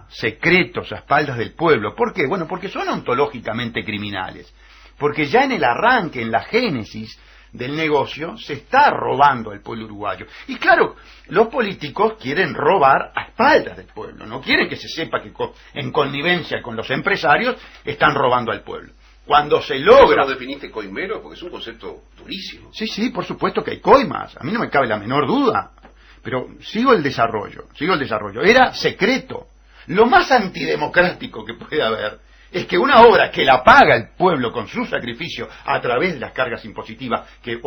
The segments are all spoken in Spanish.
secretos a espaldas del pueblo. ¿Por qué? Bueno, porque son ontológicamente criminales. Porque ya en el arranque, en la génesis del negocio, se está robando al pueblo uruguayo. Y claro, los políticos quieren robar a espaldas del pueblo, no quieren que se sepa que en connivencia con los empresarios están robando al pueblo. Cuando se logra... ¿Eso lo definiste coimero? Porque es un concepto durísimo. Sí, por supuesto que hay coimas, a mí no me cabe la menor duda, pero sigo el desarrollo. Era secreto. Lo más antidemocrático que puede haber es que una obra que la paga el pueblo con su sacrificio a través de las cargas impositivas que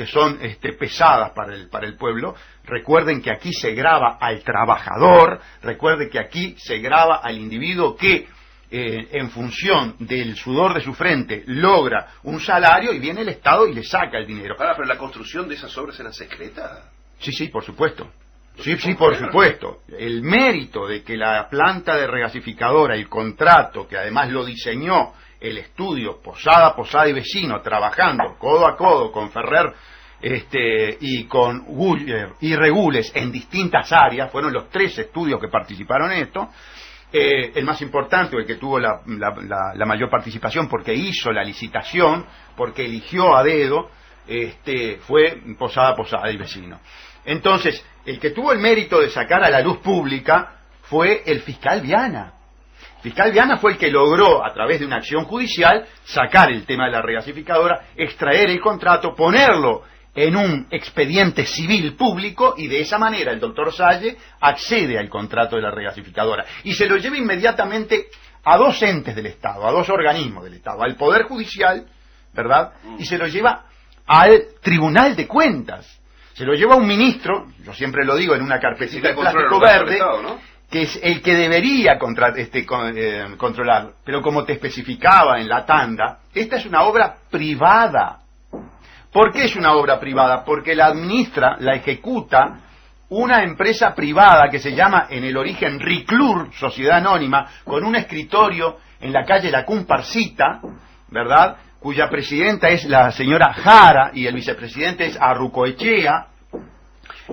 son pesadas para el pueblo, recuerden que aquí se grava al trabajador, recuerden que aquí se grava al individuo que en función del sudor de su frente logra un salario y viene el Estado y le saca el dinero. Ahora, pero la construcción de esas obras era secreta. Sí, por supuesto. Sí, por supuesto. El mérito de que la planta de regasificadora, el contrato, que además lo diseñó el estudio Posada y Vecino, trabajando codo a codo con Ferrer y con Guller y Regules en distintas áreas, fueron los 3 estudios que participaron en esto. El más importante, el que tuvo la mayor participación porque hizo la licitación, porque eligió a dedo, fue Posada y Vecino. Entonces, el que tuvo el mérito de sacar a la luz pública fue el fiscal Viana. El fiscal Viana fue el que logró, a través de una acción judicial, sacar el tema de la regasificadora, extraer el contrato, ponerlo en un expediente civil público, y de esa manera el doctor Salle accede al contrato de la regasificadora y se lo lleva inmediatamente a 2 entes del Estado, a 2 organismos del Estado, al Poder Judicial, ¿verdad? Y se lo lleva al Tribunal de Cuentas. Se lo lleva a un ministro, yo siempre lo digo, en una carpetita de plástico verde, ¿no? Que es el que debería controlar. Pero como te especificaba en la tanda, esta es una obra privada. ¿Por qué es una obra privada? Porque la administra, la ejecuta una empresa privada que se llama en el origen Riclur, Sociedad Anónima, con un escritorio en la calle La Cumparcita, ¿verdad?, cuya presidenta es la señora Jara y el vicepresidente es Arrucoechea.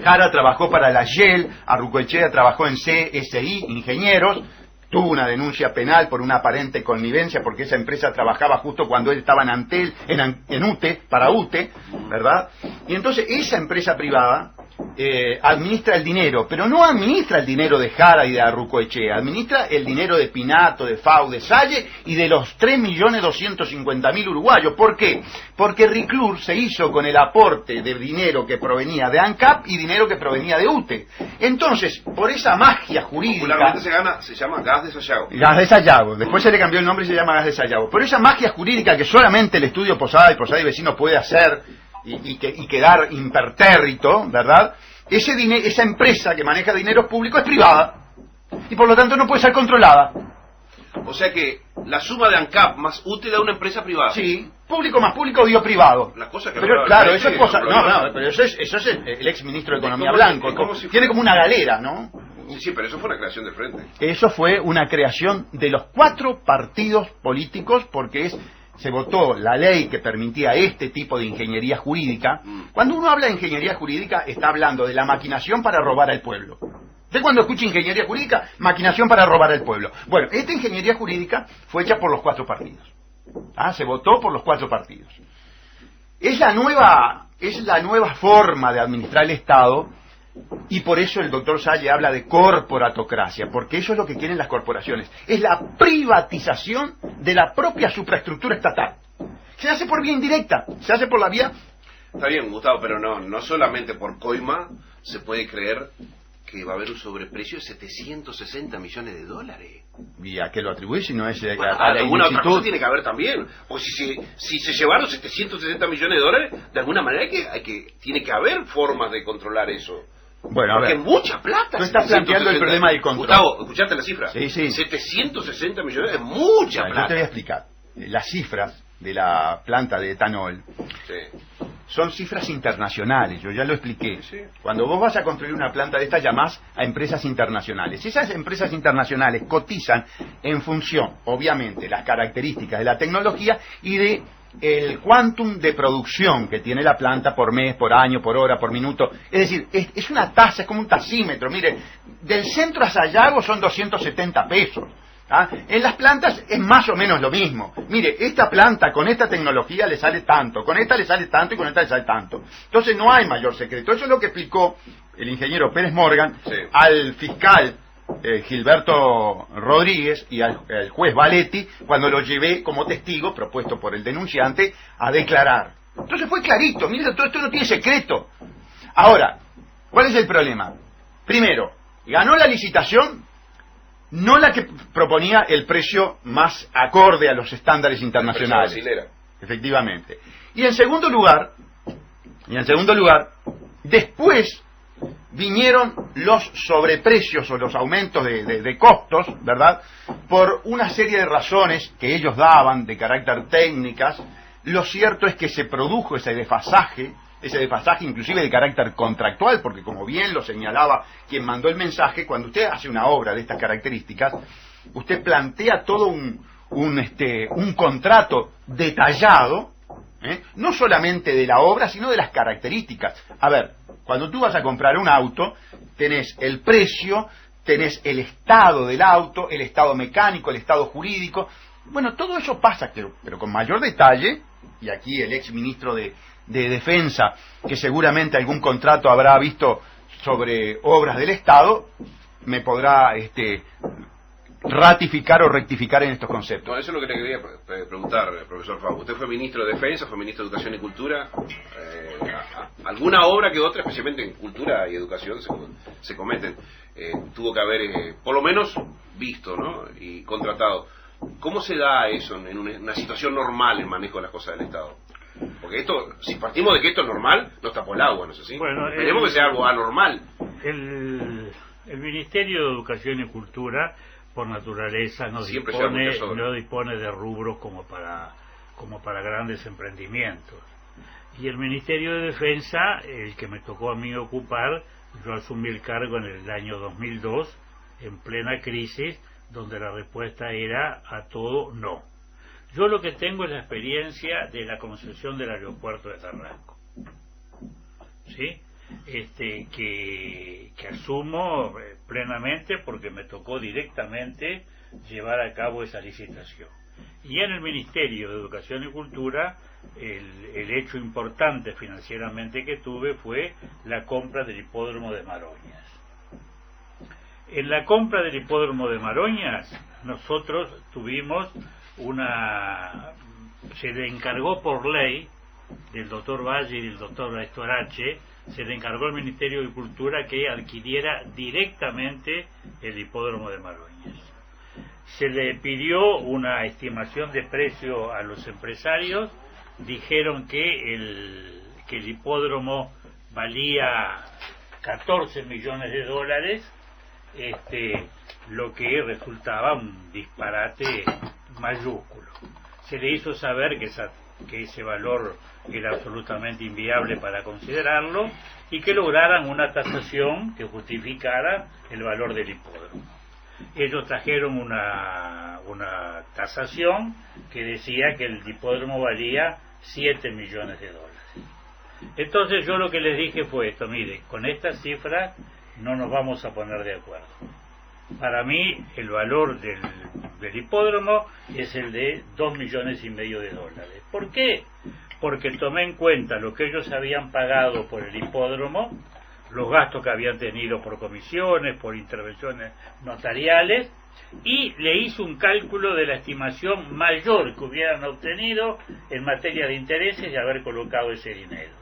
Jara trabajó para la Shell, Arrucoechea trabajó en CSI Ingenieros, tuvo una denuncia penal por una aparente connivencia porque esa empresa trabajaba justo cuando él estaba en Antel, en UTE, para UTE, ¿verdad? Y entonces esa empresa privada administra el dinero, pero no administra el dinero de Jara y de Arrucoechea, administra el dinero de Pinato, de Fau, de Salle y de los 3.250.000 uruguayos. ¿Por qué? Porque Riclur se hizo con el aporte de dinero que provenía de ANCAP y dinero que provenía de UTE. Entonces, por esa magia jurídica... Popularmente se llama gas de Sayago. Gas de Sayago, después se le cambió el nombre y se llama gas de Sayago. Por esa magia jurídica que solamente el estudio Posada y Vecino puede hacer y quedar impertérrito, ¿verdad? Esa empresa que maneja dinero público es privada y por lo tanto no puede ser controlada. O sea que la suma de ANCAP más útil a una empresa privada. Sí, público más público dio privado. La cosa que pero claro, eso es cosa... No, pero eso es el ex ministro de Economía Blanco. Tiene como una galera, ¿no? Sí, pero eso fue una creación del Frente. Eso fue una creación de los 4 partidos políticos porque se votó la ley que permitía este tipo de ingeniería jurídica. Cuando uno habla de ingeniería jurídica, está hablando de la maquinación para robar al pueblo. ¿Usted cuando escucha ingeniería jurídica? Maquinación para robar al pueblo. Bueno, esta ingeniería jurídica fue hecha por los 4 partidos. Se votó por los 4 partidos. Es la nueva forma de administrar el Estado, y por eso el doctor Salle habla de corporatocracia, porque eso es lo que quieren las corporaciones. Es la privatización de la propia supraestructura estatal. Se hace por vía indirecta, se hace por la vía... Está bien, Gustavo, pero no solamente por coima se puede creer que va a haber un sobreprecio de 760 millones de dólares. ¿Y a qué lo atribuye si no es a la alguna otra cosa tiene que haber también? O si se llevaron 760 millones de dólares, de alguna manera tiene que haber formas de controlar eso. Bueno, porque es mucha plata. Tú estás planteando el problema del control. Gustavo, ¿escuchaste la cifra? Sí. 760 millones es mucha plata. Yo te voy a explicar. Las cifras de la planta de etanol son cifras internacionales, yo ya lo expliqué. Sí. Cuando vos vas a construir una planta de estas, llamás a empresas internacionales. Esas empresas internacionales cotizan en función, obviamente, las características de la tecnología y de el quantum de producción que tiene la planta por mes, por año, por hora, por minuto. Es decir, es una tasa, es como un tasímetro. Mire, del centro a Sayago son 270 pesos. ¿Ah? En las plantas es más o menos lo mismo. Mire, esta planta con esta tecnología le sale tanto, con esta le sale tanto y con esta le sale tanto. Entonces no hay mayor secreto. Eso es lo que explicó el ingeniero Pérez Morgan al fiscal Gilberto Rodríguez y al juez Valetti cuando lo llevé como testigo, propuesto por el denunciante, a declarar. Entonces fue clarito, mire, todo esto no tiene secreto. Ahora, ¿cuál es el problema? Primero, ganó la licitación no la que proponía el precio más acorde a los estándares internacionales. Efectivamente. Y en segundo lugar, después vinieron los sobreprecios o los aumentos de costos, ¿verdad? Por una serie de razones que ellos daban de carácter técnicas. Lo cierto es que se produjo ese desfasaje inclusive de carácter contractual, porque como bien lo señalaba quien mandó el mensaje, cuando usted hace una obra de estas características, usted plantea todo un contrato detallado, no solamente de la obra, sino de las características. A ver, cuando tú vas a comprar un auto, tenés el precio, tenés el estado del auto, el estado mecánico, el estado jurídico. Bueno, todo eso pasa, pero con mayor detalle, y aquí el ex ministro de Defensa, que seguramente algún contrato habrá visto sobre obras del Estado, me podrá ratificar o rectificar en estos conceptos. No, eso es lo que le quería preguntar, profesor Fausto. Usted fue ministro de Defensa, fue ministro de Educación y Cultura. ¿Alguna obra que otra, especialmente en cultura y educación, se cometen, tuvo que haber, por lo menos, visto, ¿no? Y contratado? ¿Cómo se da eso en una situación normal en manejo de las cosas del Estado? Porque esto, si partimos de que esto es normal, no está por el agua, ¿no es así? Bueno, esperemos que sea algo anormal. El Ministerio de Educación y Cultura, por naturaleza, no dispone de rubros como para grandes emprendimientos. Y el Ministerio de Defensa, el que me tocó a mí ocupar, yo asumí el cargo en el año 2002, en plena crisis, donde la respuesta era a todo no. Yo lo que tengo es la experiencia de la concesión del aeropuerto de Carrasco, ¿sí? Que asumo plenamente porque me tocó directamente llevar a cabo esa licitación. Y en el Ministerio de Educación y Cultura, el hecho importante financieramente que tuve fue la compra del hipódromo de Maroñas. En la compra del hipódromo de Maroñas, nosotros tuvimos se le encargó por ley del doctor Valle y del doctor Estorache, se le encargó al Ministerio de Cultura que adquiriera directamente el hipódromo de Maroñas. Se le pidió una estimación de precio a los empresarios, dijeron que el hipódromo valía 14 millones de dólares, lo que resultaba un disparate mayúsculo. Se le hizo saber que ese valor era absolutamente inviable para considerarlo y que lograran una tasación que justificara el valor del hipódromo. Ellos trajeron una tasación que decía que el hipódromo valía 7 millones de dólares. Entonces yo lo que les dije fue esto: mire, con esta cifra no nos vamos a poner de acuerdo. Para mí el valor del hipódromo es el de 2 millones y medio de dólares. ¿Por qué? Porque tomé en cuenta lo que ellos habían pagado por el hipódromo, los gastos que habían tenido por comisiones, por intervenciones notariales, y le hice un cálculo de la estimación mayor que hubieran obtenido en materia de intereses de haber colocado ese dinero.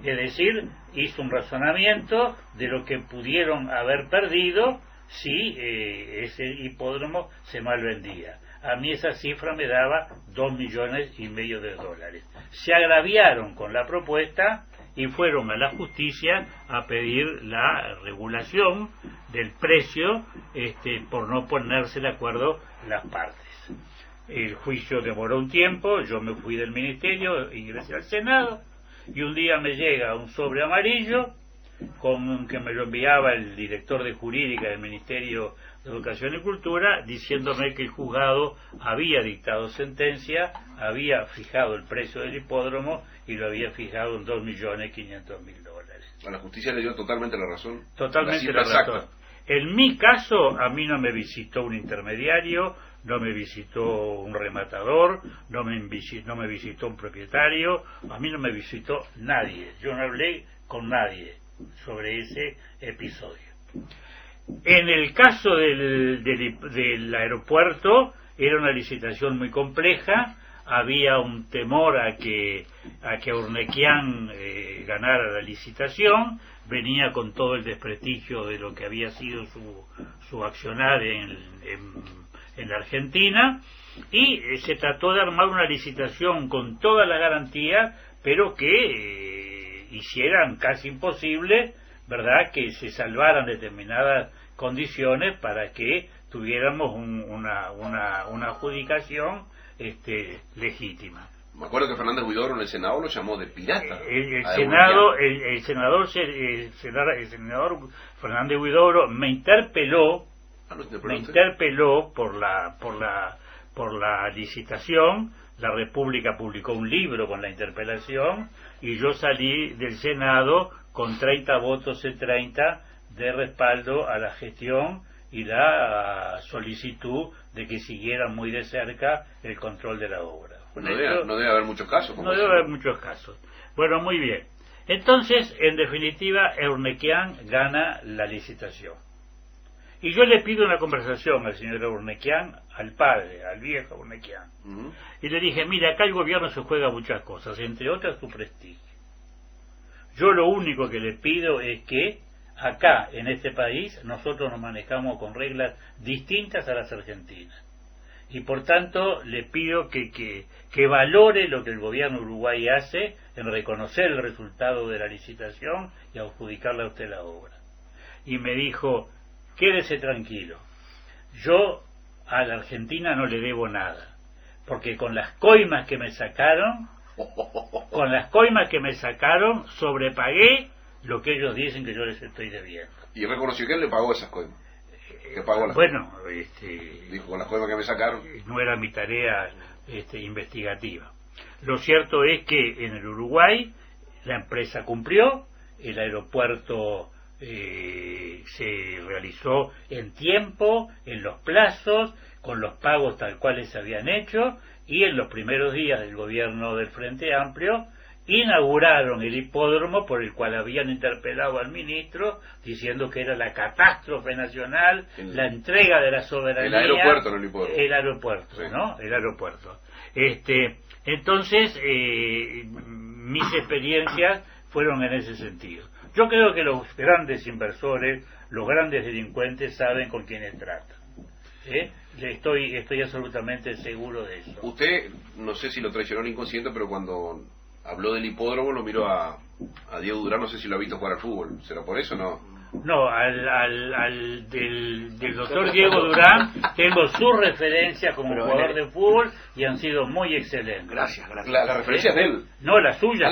Es decir, hice un razonamiento de lo que pudieron haber perdido si ese hipódromo se malvendía. A mí esa cifra me daba 2 millones y medio de dólares. Se agraviaron con la propuesta y fueron a la justicia a pedir la regulación del precio por no ponerse de acuerdo las partes. El juicio demoró un tiempo, yo me fui del ministerio, ingresé al Senado y un día me llega un sobre amarillo que me lo enviaba el director de jurídica del Ministerio de Educación y Cultura, diciéndome que el juzgado había dictado sentencia, había fijado el precio del hipódromo y lo había fijado en $2.500.000. A la justicia le dio totalmente la razón. Totalmente la razón. En mi caso, a mí no me visitó un intermediario, no me visitó un rematador, no me visitó un propietario, a mí no me visitó nadie. Yo no hablé con nadie sobre ese episodio. En el caso del aeropuerto, era una licitación muy compleja, había un temor a que Urnequian ganara la licitación, venía con todo el desprestigio de lo que había sido su accionar en la Argentina, y se trató de armar una licitación con toda la garantía, pero que hicieran casi imposible, ¿verdad?, que se salvaran determinadas condiciones para que tuviéramos una adjudicación legítima. Me acuerdo que Fernández Huidobro en el Senado lo llamó de pirata. El senador Fernández Huidobro me interpeló por la licitación. La República publicó un libro con la interpelación y yo salí del Senado con 30 votos de 30 de respaldo a la gestión y la solicitud de que siguieran muy de cerca el control de la obra. No debe haber muchos casos. No debe haber muchos casos. Bueno, muy bien. Entonces, en definitiva, Urnequian gana la licitación. Y yo le pido una conversación al señor Urnequian, al padre, al viejo Urnequian. Y le dije, mira, acá el gobierno se juega muchas cosas, entre otras su prestigio. Yo lo único que le pido es que acá, en este país, nosotros nos manejamos con reglas distintas a las argentinas. Y por tanto, le pido que valore lo que el gobierno uruguay hace en reconocer el resultado de la licitación y adjudicarle a usted la obra. Y me dijo, quédese tranquilo, yo a la Argentina no le debo nada, porque con las coimas que me sacaron, sobrepagué lo que ellos dicen que yo les estoy debiendo. Y reconoció que él le pagó esas coimas. Que pagó las bueno, dijo, con las coimas que me sacaron. No era mi tarea investigativa. Lo cierto es que en el Uruguay la empresa cumplió, el aeropuerto se realizó en tiempo, en los plazos, con los pagos tal cuales se habían hecho, y en los primeros días del gobierno del Frente Amplio inauguraron el hipódromo por el cual habían interpelado al ministro diciendo que era la catástrofe nacional, la entrega de la soberanía. El aeropuerto, no el hipódromo. El aeropuerto, sí. ¿No? El aeropuerto. Entonces, mis experiencias fueron en ese sentido. Yo creo que los grandes inversores, los grandes delincuentes saben con quiénes tratan. Estoy absolutamente seguro de eso. Usted, no sé si lo traicionó el inconsciente, pero cuando habló del hipódromo lo miró a Diego Durán, no sé si lo ha visto jugar al fútbol. ¿Será por eso o no? No, del doctor Diego Durán tengo sus referencias como jugador de fútbol y han sido muy excelentes. Gracias. ¿La referencia es de él? No, la suya.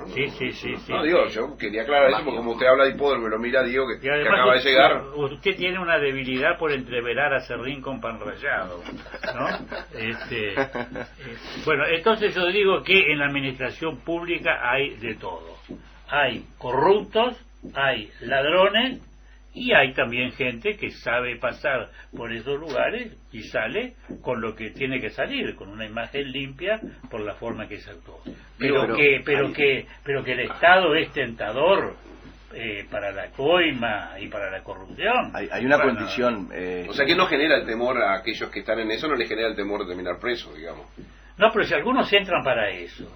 Sí. No, digo, yo quería aclarar eso, porque como usted habla de hipódromo y lo mira Diego que acaba de llegar. Usted tiene una debilidad por entreverar a Serrín con pan rallado, ¿no? Bueno, entonces yo digo que en la administración pública hay de todo. Hay corruptos, hay ladrones y hay también gente que sabe pasar por esos lugares y sale con lo que tiene que salir, con una imagen limpia por la forma que se actuó. Pero que el Estado es tentador para la coima y para la corrupción. Hay una condición. O sea que no genera el temor a aquellos que están en eso, no les genera el temor de terminar presos, digamos. No, pero si algunos entran para eso.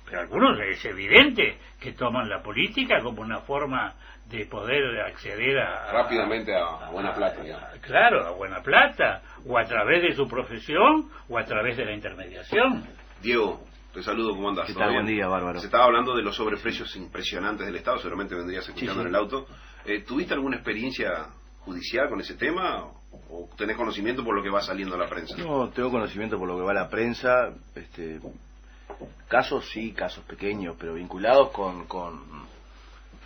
Pero algunos es evidente que toman la política como una forma de poder acceder rápidamente a buena plata, claro, a buena plata, o a través de su profesión o a través de la intermediación. Diego, te saludo, ¿cómo andás? ¿Qué tal? Buen día, bárbaro. Se estaba hablando de los sobreprecios impresionantes del Estado, seguramente vendrías escuchando en el auto. ¿Tuviste alguna experiencia judicial con ese tema o tenés conocimiento por lo que va saliendo a la prensa? No, tengo conocimiento por lo que va a la prensa. Casos sí, casos pequeños, pero vinculados con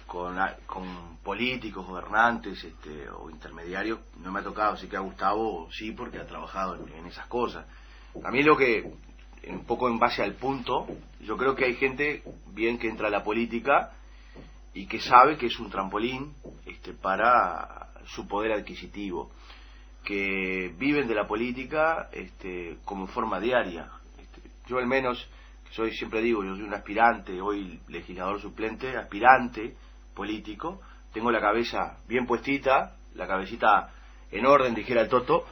con políticos, gobernantes o intermediarios, no me ha tocado. Así que a Gustavo sí, porque ha trabajado en esas cosas. A mí lo que, un poco en base al punto, yo creo que hay gente bien que entra a la política y que sabe que es un trampolín para su poder adquisitivo, que viven de la política como forma diaria. Yo al menos, siempre digo, yo soy un aspirante, hoy legislador suplente, aspirante político, tengo la cabeza bien puestita, la cabecita en orden, dijera el Toto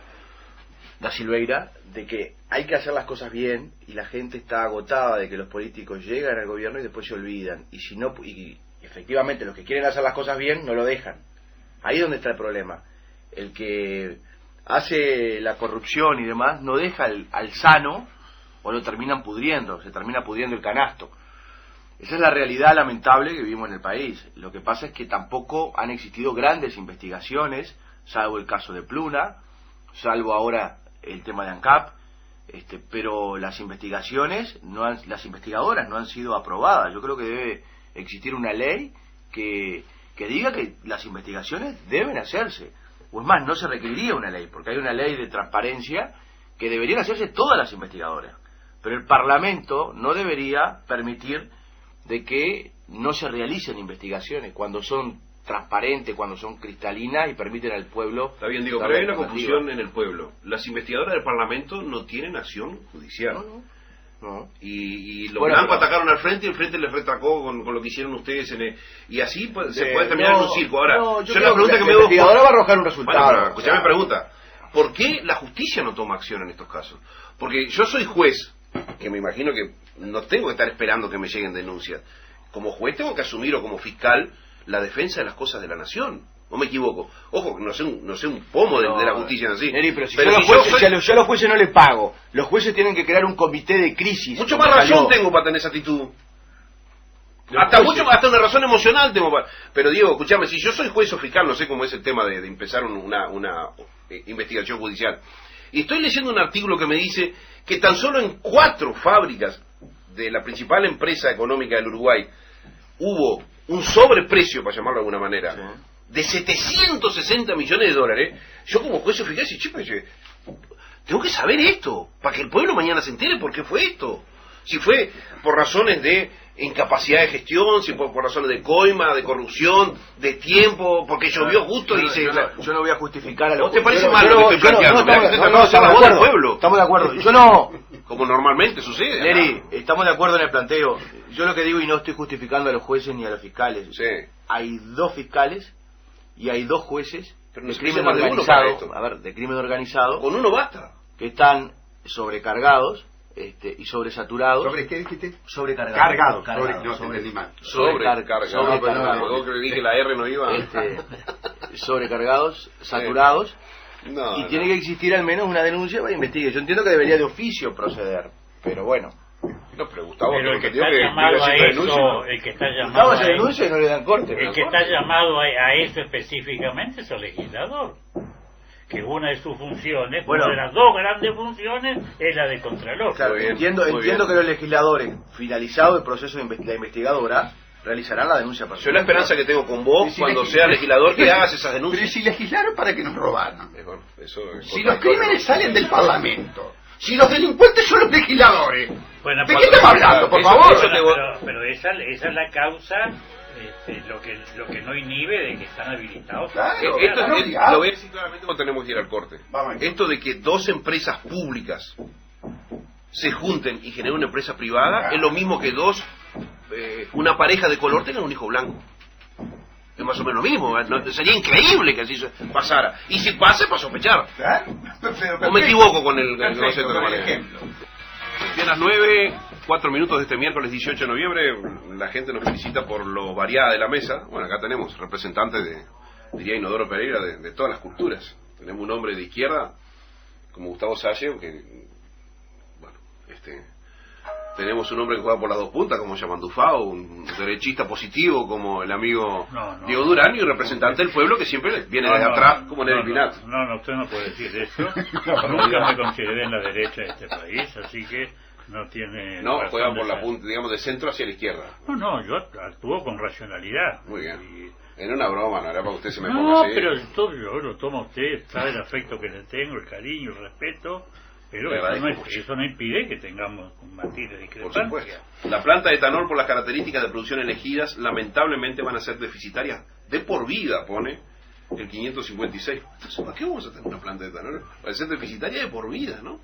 da Silveira, de que hay que hacer las cosas bien, y la gente está agotada de que los políticos llegan al gobierno y después se olvidan, y si no, y efectivamente los que quieren hacer las cosas bien no lo dejan. Ahí es donde está el problema. El que hace la corrupción y demás no deja al sano, o lo terminan pudriendo, se termina pudriendo el canasto. Esa es la realidad lamentable que vivimos en el país. Lo que pasa es que tampoco han existido grandes investigaciones, salvo el caso de Pluna, salvo ahora el tema de ANCAP, pero las investigaciones, las investigadoras no han sido aprobadas. Yo creo que debe existir una ley que diga que las investigaciones deben hacerse. O es más, no se requeriría una ley, porque hay una ley de transparencia que deberían hacerse todas las investigadoras. Pero el Parlamento no debería permitir de que no se realicen investigaciones cuando son transparentes, cuando son cristalinas y permiten al pueblo... Está bien, digo, pero hay una confusión en el pueblo. Las investigadoras del Parlamento no tienen acción judicial. No. Y los blancos atacaron al frente y el frente les retracó con lo que hicieron ustedes y así se puede terminar en un circo. Ahora, yo la pregunta que me hago... La investigadora va a arrojar un resultado. Bueno, escuchame mi pregunta. ¿Por qué la justicia no toma acción en estos casos? Porque yo soy juez, que me imagino que no tengo que estar esperando que me lleguen denuncias. Como juez tengo que asumir, o como fiscal, la defensa de las cosas de la nación. ¿O me equivoco? Ojo, no sé un pomo de la justicia en así. Neri, pero si yo a los jueces no le pago, los jueces tienen que crear un comité de crisis. Mucho más razón tengo para tener esa actitud. Hasta una razón emocional tengo para... Pero Diego, escúchame, si yo soy juez o fiscal, no sé cómo es el tema de empezar una investigación judicial, y estoy leyendo un artículo que me dice que tan solo en 4 fábricas de la principal empresa económica del Uruguay hubo un sobreprecio, para llamarlo de alguna manera, de 760 millones de dólares. Yo como juez o fiscal, tengo que saber esto, para que el pueblo mañana se entere por qué fue esto. Si fue por razones de incapacidad de gestión, si fue por razones de coima, de corrupción, de tiempo, porque llovió justo y se... Yo no voy a justificar a los... ¿No te parece mal lo que estoy planteando? Estamos de acuerdo. Yo no... Como normalmente sucede. Neri, estamos de acuerdo en el planteo. Yo lo que digo, y no estoy justificando a los jueces ni a los fiscales. Sí. Hay 2 fiscales y hay 2 jueces pero de crimen organizado. De crimen organizado. Con uno basta. Que están sobrecargados y sobresaturados. ¿Sobre qué dijiste? Sobrecargados. Sobrecargados. Yo creí que la R no iba. Sobrecargados, saturados. Y tiene que existir al menos una denuncia para investigar. Yo entiendo que debería de oficio proceder, pero bueno. No, pero Gustavo, pero el que está llamado a eso, el que está llamado Gustavo se denuncia y no le dan corte. El que está llamado a eso específicamente es el legislador, que una de sus funciones, una de las 2 grandes funciones, es la de contralor. Claro, entiendo que los legisladores, finalizado el proceso de la investigadora, realizarán la denuncia personal. Yo la esperanza que tengo con vos, cuando sea legislador, que hagas esas denuncias. Pero si legislaron para que nos robaran. Si los crímenes salen del Parlamento, si los delincuentes son los legisladores, bueno, ¿de qué estamos hablando, por favor? Pero esa es la causa, lo que no inhibe de que están habilitados. Claro, lo voy a decir claramente cuando tenemos que ir al corte. Esto de que 2 empresas públicas se junten y generen una empresa privada es lo mismo que una pareja de color tenga un hijo blanco. Es más o menos lo mismo. Sería increíble que así pasara. Y si pasa, para sospechar. Claro. ¿O me equivoco con el concepto que manejo? Bien, a las 9:04 de este miércoles 18 de noviembre, la gente nos felicita por lo variada de la mesa. Bueno, acá tenemos representantes diría Inodoro Pereira, de todas las culturas. Tenemos un hombre de izquierda, como Gustavo Salle, que, bueno, tenemos un hombre que juega por las 2 puntas, como Yamandufao, un derechista positivo, como el amigo Diego Durán, y un representante del pueblo que siempre viene desde atrás, como Neri Pinat. No, usted no puede decir eso. Nunca me consideré en la derecha de este país, así que no tiene... No, razón juega de por la ser. punta, digamos, de centro hacia la izquierda. No, yo actúo con racionalidad. Muy bien. Y- Era una broma, no era para que usted se me ponga No, así. pero yo lo tomo a usted, sabe el afecto que le tengo, el cariño, el respeto, pero Le eso agradezco mucho. eso no impide que tengamos un matiz de Por discrepancia. supuesto. La planta de etanol, por las características de producción elegidas, lamentablemente van a ser deficitarias de por vida, pone el 556. Entonces, ¿para qué vamos a tener una planta de etanol? Va a ser deficitaria de por vida, ¿no?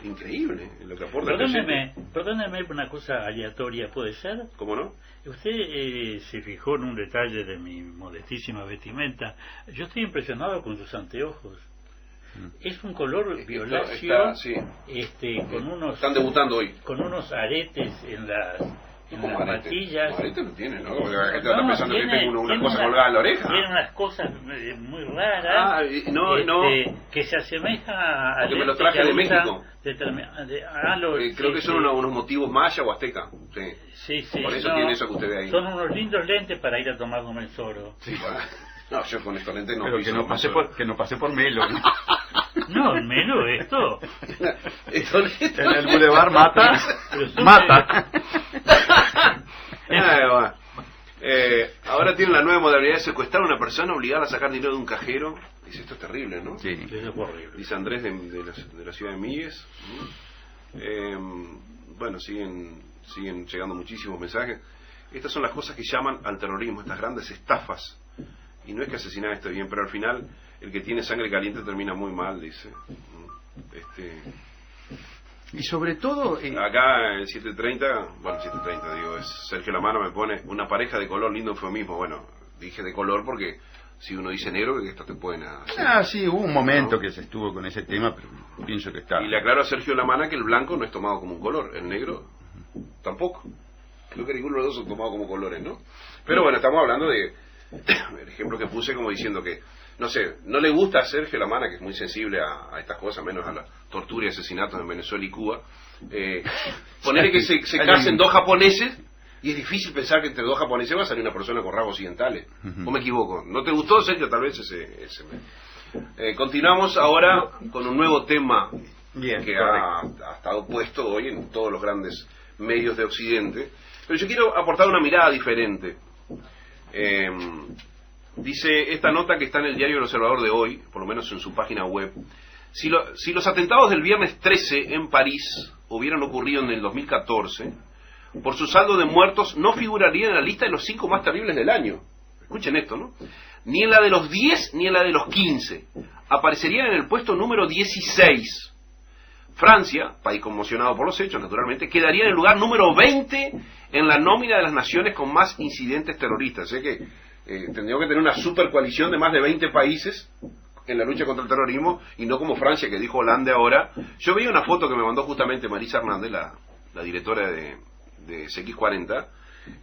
Increíble lo que aporta el presidente. Perdóneme una cosa aleatoria, ¿puede ser? ¿Cómo no? Usted se fijó en un detalle de mi modestísima vestimenta. Yo estoy impresionado con sus anteojos. Es un color violáceo, sí. con unos Están debutando hoy. con unos aretes en las ¿Cómo arete? patillas. Arete no tiene, ¿no? Porque la gente está No, pensando que tiene- tengo una tiene cosa una- colgada en la oreja. Tiene unas cosas muy raras. Ah, no. Que se asemeja a Porque me lo traje de México. creo Creo que son unos motivos maya o azteca. Sí. Sí, Por eso tiene eso que usted ve ahí. Son unos lindos lentes para ir a tomar un mesoro. Bueno, no, yo con estos lentes no Pero piso que no los pasé mesoros. por, que no pasé por Melo. ¿no? No, menos esto. Estos lentes- En el Boulevard Mata. Pero son Mata. Ahí va. Ahora tienen la nueva modalidad de secuestrar a una persona, obligarla a sacar dinero de un cajero. Dice, esto es terrible, ¿no? Sí. Eso es horrible. Dice Andrés de la ciudad de Míguez. Bueno, siguen llegando muchísimos mensajes. Estas son las cosas que llaman al terrorismo, estas grandes estafas. Y no es que asesinar esté bien, pero al final el que tiene sangre caliente termina muy mal, dice. Y sobre todo, Acá el 730, bueno, 730 digo, es Sergio Lamano me pone una pareja de color, lindo eufemismo. Bueno, dije de color porque si uno dice negro, que esto te pueden hacer. sí, hubo un momento que se estuvo con ese tema, pero pienso que está. Y le aclaro a Sergio Lamana que el blanco no es tomado como un color, el negro tampoco. Creo que ninguno de los dos son tomados como colores, ¿no? Pero bueno, estamos hablando de el ejemplo que puse como diciendo que, no sé, no le gusta a Sergio Lamana, que es muy sensible a estas cosas, menos a la tortura y asesinatos en Venezuela y Cuba, ponerle que se casen dos japoneses, y es difícil pensar que entre dos japoneses va a salir una persona con rasgos occidentales. ¿O me equivoco? ¿No te gustó, Sergio? Tal vez ese continuamos ahora con un nuevo tema Bien, que ha estado puesto hoy en todos los grandes medios de Occidente, pero yo quiero aportar una mirada diferente. Dice esta nota que está en el diario El Observador de hoy, por lo menos en su página web: si los atentados del viernes 13 en París hubieran ocurrido en el 2014, por su saldo de muertos no figurarían en la lista de los 5 más terribles del año. Escuchen esto, ¿no? Ni en la de los 10 ni en la de los 15. Aparecerían en el puesto número 16. Francia, país conmocionado por los hechos, naturalmente, quedaría en el lugar número 20 en la nómina de las naciones con más incidentes terroristas. Sé que tendríamos que tener una super coalición de más de 20 países en la lucha contra el terrorismo, y no como Francia, que dijo Hollande ahora. Yo veía una foto que me mandó justamente Marisa Hernández, la directora de CX40,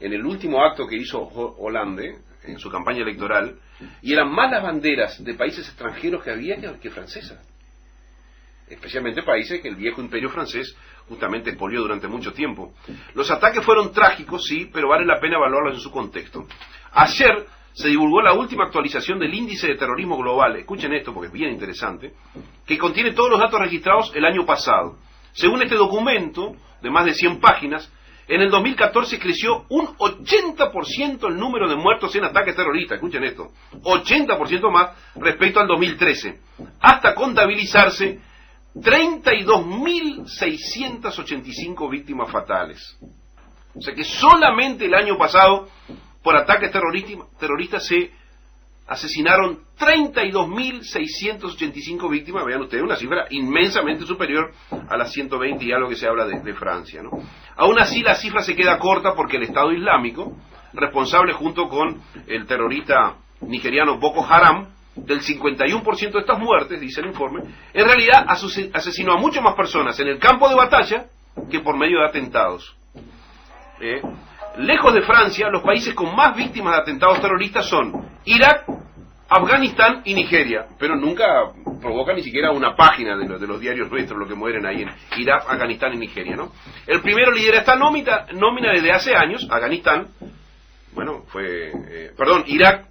en el último acto que hizo Hollande en su campaña electoral, y eran más las banderas de países extranjeros que había que francesas. Especialmente países que el viejo imperio francés justamente expolió durante mucho tiempo. Los ataques fueron trágicos, sí, pero vale la pena evaluarlos en su contexto. Ayer se divulgó la última actualización del índice de terrorismo global, escuchen esto porque es bien interesante, que contiene todos los datos registrados el año pasado. Según este documento, de más de 100 páginas, en el 2014 creció un 80% el número de muertos en ataques terroristas, escuchen esto, 80% más respecto al 2013, hasta contabilizarse 32.685 víctimas fatales. O sea que solamente el año pasado, por ataques terroristas, se asesinaron 32.685 víctimas. Vean ustedes, una cifra inmensamente superior a las 120 y algo que se habla de Francia, ¿no? Aún así, la cifra se queda corta porque el Estado Islámico, responsable junto con el terrorista nigeriano Boko Haram, del 51% de estas muertes, dice el informe, en realidad asesinó a muchas más personas en el campo de batalla que por medio de atentados. Lejos de Francia, los países con más víctimas de atentados terroristas son Irak, Afganistán y Nigeria, pero nunca provoca ni siquiera una página de los diarios nuestros lo que mueren ahí en Irak, Afganistán y Nigeria, ¿no? El primero lidera esta nómina desde hace años, Afganistán, Irak,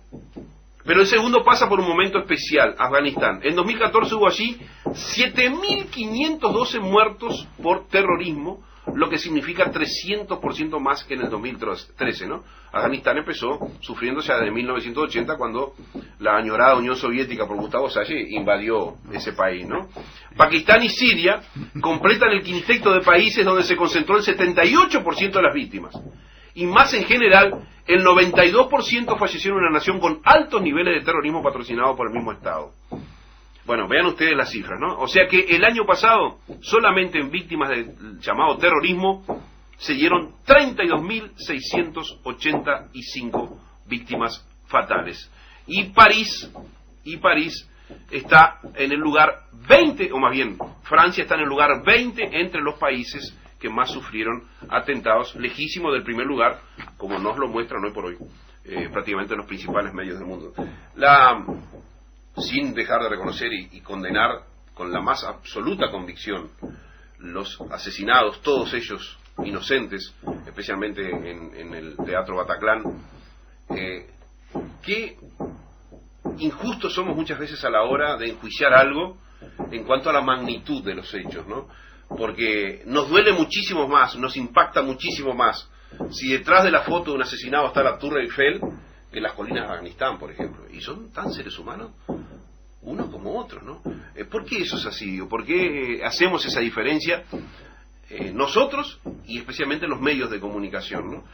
pero el segundo pasa por un momento especial, Afganistán. En 2014 hubo allí 7.512 muertos por terrorismo, lo que significa 300% más que en el 2013, ¿no? Afganistán empezó sufriendo ya desde 1980, cuando la añorada Unión Soviética por Gustavo Salle invadió ese país, ¿no? Pakistán y Siria completan el quinteto de países donde se concentró el 78% de las víctimas. Y más en general, el 92% falleció en una nación con altos niveles de terrorismo patrocinado por el mismo Estado. Bueno, vean ustedes las cifras, ¿no? O sea que el año pasado, solamente en víctimas del llamado terrorismo, se dieron 32.685 víctimas fatales. Y París está en el lugar 20, o más bien, Francia está en el lugar 20 entre los países que más sufrieron atentados, lejísimo del primer lugar, como nos lo muestran hoy por hoy prácticamente los principales medios del mundo. Sin dejar de reconocer y condenar con la más absoluta convicción los asesinados, todos ellos inocentes, especialmente en el Teatro Bataclan, qué injustos somos muchas veces a la hora de enjuiciar algo en cuanto a la magnitud de los hechos, ¿no? Porque nos duele muchísimo más, nos impacta muchísimo más si detrás de la foto de un asesinado está la Torre Eiffel que las colinas de Afganistán, por ejemplo. Y son tan seres humanos, unos como otros, ¿no? ¿Por qué eso es así? ¿O por qué hacemos esa diferencia nosotros y especialmente los medios de comunicación, ¿no?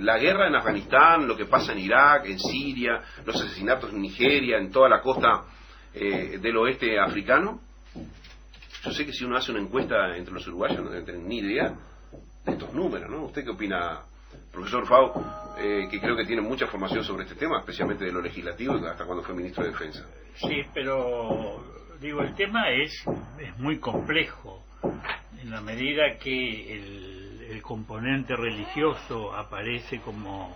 La guerra en Afganistán, lo que pasa en Irak, en Siria, los asesinatos en Nigeria, en toda la costa del oeste africano. Yo sé que si uno hace una encuesta entre los uruguayos no deben tener ni idea de estos números, ¿no? ¿Usted qué opina, profesor Fau, que creo que tiene mucha formación sobre este tema, especialmente de lo legislativo, hasta cuando fue ministro de Defensa? Sí, pero digo, el tema es muy complejo, en la medida que el componente religioso aparece como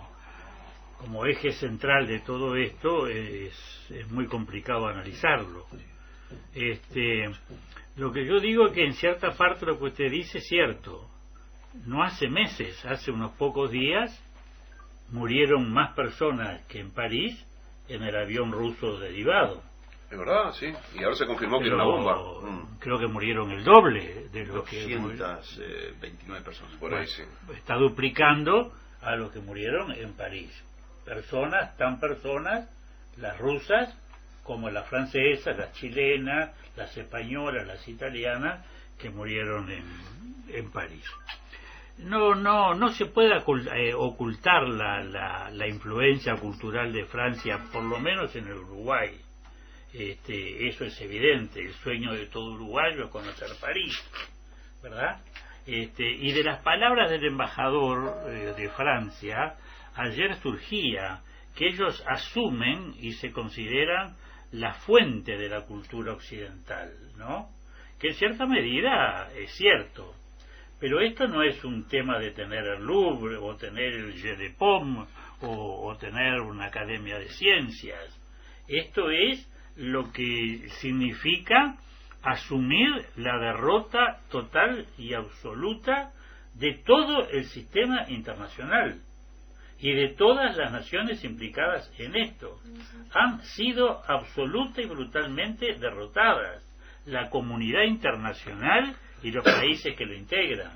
eje central de todo esto. Es muy complicado analizarlo. Lo que yo digo es que en cierta parte lo que usted dice es cierto. No hace meses, hace unos pocos días, murieron más personas que en París en el avión ruso derivado. Es verdad, sí. Y ahora se confirmó que era una bomba. Creo que murieron el doble de lo que 229 personas. Por ahí, sí. Está duplicando a los que murieron en París. Personas, las rusas como las francesas, las chilenas, las españolas, las italianas, que murieron en París. No se puede ocultar la influencia cultural de Francia, por lo menos en el Uruguay. Eso es evidente. El sueño de todo uruguayo es conocer París, ¿verdad? Y de las palabras del embajador de Francia, ayer surgía que ellos asumen y se consideran la fuente de la cultura occidental, ¿no? Que en cierta medida es cierto. Pero esto no es un tema de tener el Louvre o tener el Jeu de Paume o tener una academia de ciencias. Esto es lo que significa asumir la derrota total y absoluta de todo el sistema internacional y de todas las naciones implicadas en esto. Han sido absoluta y brutalmente derrotadas la comunidad internacional y los países que lo integran.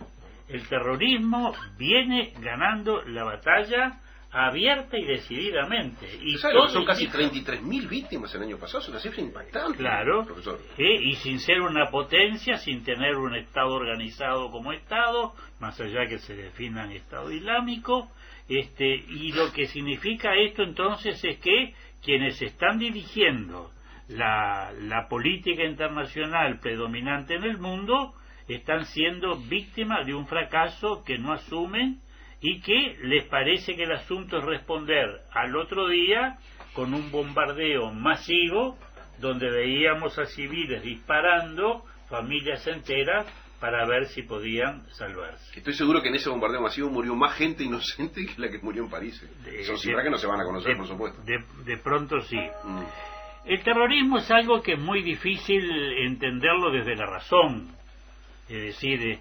El terrorismo viene ganando la batalla abierta y decididamente. Y son casi 33.000 víctimas el año pasado, es una cifra impactante. Claro, profesor. Y sin ser una potencia, sin tener un Estado organizado como Estado, más allá que se definan Estado Islámico. Y lo que significa esto entonces es que quienes están dirigiendo la política internacional predominante en el mundo están siendo víctimas de un fracaso que no asumen y que les parece que el asunto es responder al otro día con un bombardeo masivo donde veíamos a civiles disparando, familias enteras, para ver si podían salvarse. Estoy seguro que en ese bombardeo masivo murió más gente inocente que la que murió en París. Son cifras que no se van a conocer, por supuesto. De pronto sí. El terrorismo es algo que es muy difícil entenderlo desde la razón. Es decir,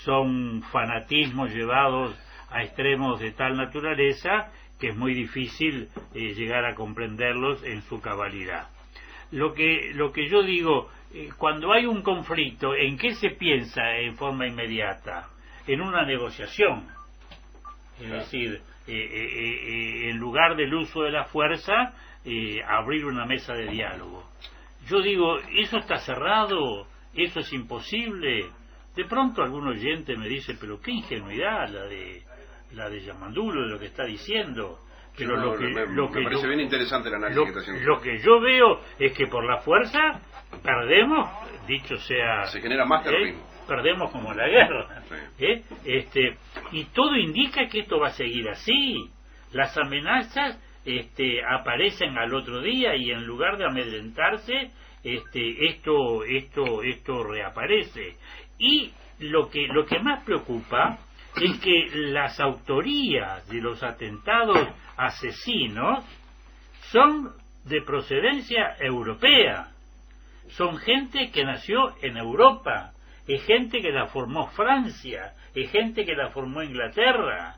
son fanatismos llevados a extremos de tal naturaleza que es muy difícil llegar a comprenderlos en su cabalidad. lo que yo digo, cuando hay un conflicto, ¿en qué se piensa en forma inmediata? En una negociación. Es decir, en lugar del uso de la fuerza, abrir una mesa de diálogo. Yo digo, ¿eso está cerrado? ¿Eso es imposible? De pronto algún oyente me dice, pero qué ingenuidad la de Yamandulo, de lo que está diciendo. Pero me parece bien interesante el análisis que está haciendo. Lo que yo veo es que por la fuerza perdemos, dicho sea... Se genera más terrorismo. Perdemos como la guerra. Sí. Y todo indica que esto va a seguir así. Las amenazas aparecen al otro día y en lugar de amedrentarse, esto reaparece. Y lo que más preocupa es que las autorías de los atentados asesinos son de procedencia europea, son gente que nació en Europa, es gente que la formó Francia, es gente que la formó Inglaterra.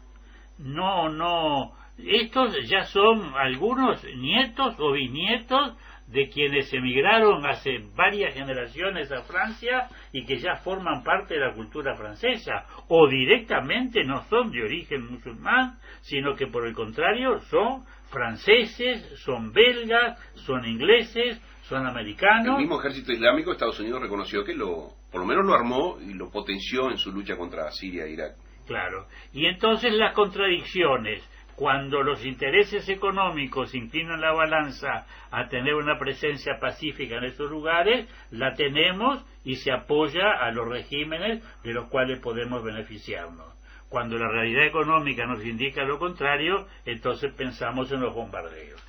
No, estos ya son algunos nietos o bisnietos de quienes emigraron hace varias generaciones a Francia y que ya forman parte de la cultura francesa, o directamente no son de origen musulmán, sino que por el contrario son franceses, son belgas, son ingleses, son americanos. El mismo ejército islámico, Estados Unidos reconoció que por lo menos lo armó y lo potenció en su lucha contra Siria e Irak. Claro, y entonces las contradicciones, cuando los intereses económicos inclinan la balanza a tener una presencia pacífica en esos lugares, la tenemos y se apoya a los regímenes de los cuales podemos beneficiarnos. Cuando la realidad económica nos indica lo contrario, entonces pensamos en los bombardeos.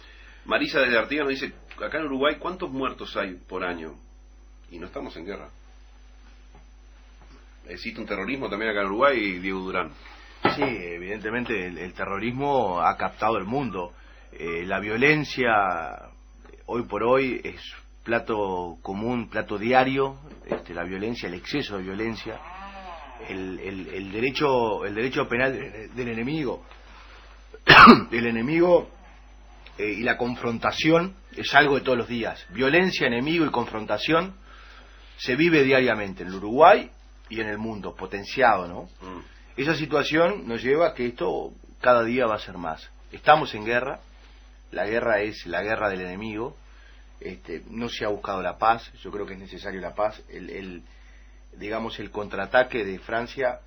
Marisa desde Artigas nos dice, acá en Uruguay, ¿cuántos muertos hay por año? Y no estamos en guerra. Existe un terrorismo también acá en Uruguay, Diego Durán. Sí, evidentemente el terrorismo ha captado el mundo. La violencia hoy por hoy es plato común, plato diario. La violencia, el exceso de violencia, el derecho penal del enemigo, y la confrontación es algo de todos los días. Violencia, enemigo y confrontación se vive diariamente en el Uruguay y en el mundo, potenciado, ¿no? Esa situación nos lleva a que esto cada día va a ser más. Estamos en guerra, la guerra es la guerra del enemigo, no se ha buscado la paz, yo creo que es necesario la paz. El contraataque de Francia,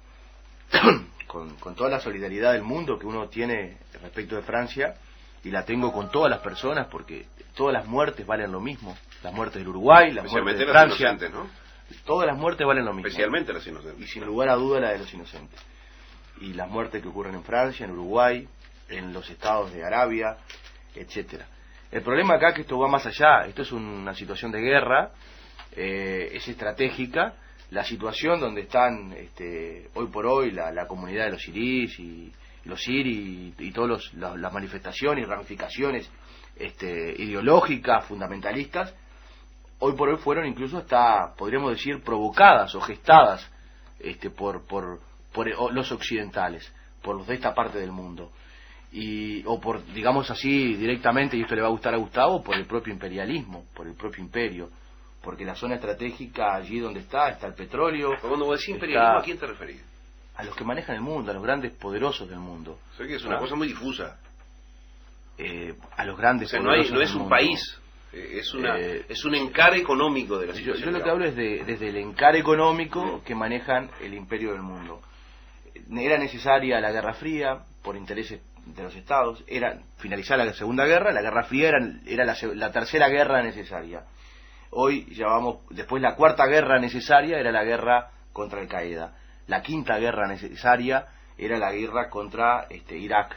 con toda la solidaridad del mundo que uno tiene respecto de Francia, y la tengo con todas las personas, porque todas las muertes valen lo mismo, las muertes del Uruguay, las muertes de Francia, las inocentes, ¿no? Todas las muertes valen lo mismo. Especialmente las inocentes. Y sin lugar a duda la de los inocentes. Y las muertes que ocurren en Francia, en Uruguay, en los estados de Arabia, etcétera. El problema acá es que esto va más allá. Esto es una situación de guerra, es estratégica. La situación donde están hoy por hoy la comunidad de los sirís y los siris y todas las manifestaciones y ramificaciones ideológicas, fundamentalistas, hoy por hoy fueron incluso hasta, podríamos decir, provocadas o gestadas por los occidentales, por los de esta parte del mundo, o por, digamos así, directamente, y esto le va a gustar a Gustavo, por el propio imperialismo, por el propio imperio, porque la zona estratégica allí donde está el petróleo. Cuando vos decís imperialismo, ¿a quién te referís? A los que manejan el mundo, a los grandes poderosos del mundo. Sé que es una cosa muy difusa. A los grandes poderosos no es un mundo. País. Es un encare económico de la situación. Yo lo que hablo es desde el encare económico que manejan el imperio del mundo. Era necesaria la Guerra Fría por intereses de los estados, era finalizar la Segunda Guerra, la Guerra Fría era la tercera guerra necesaria. Hoy ya vamos, después la cuarta guerra necesaria era la guerra contra Al Qaeda, la quinta guerra necesaria era la guerra contra Irak,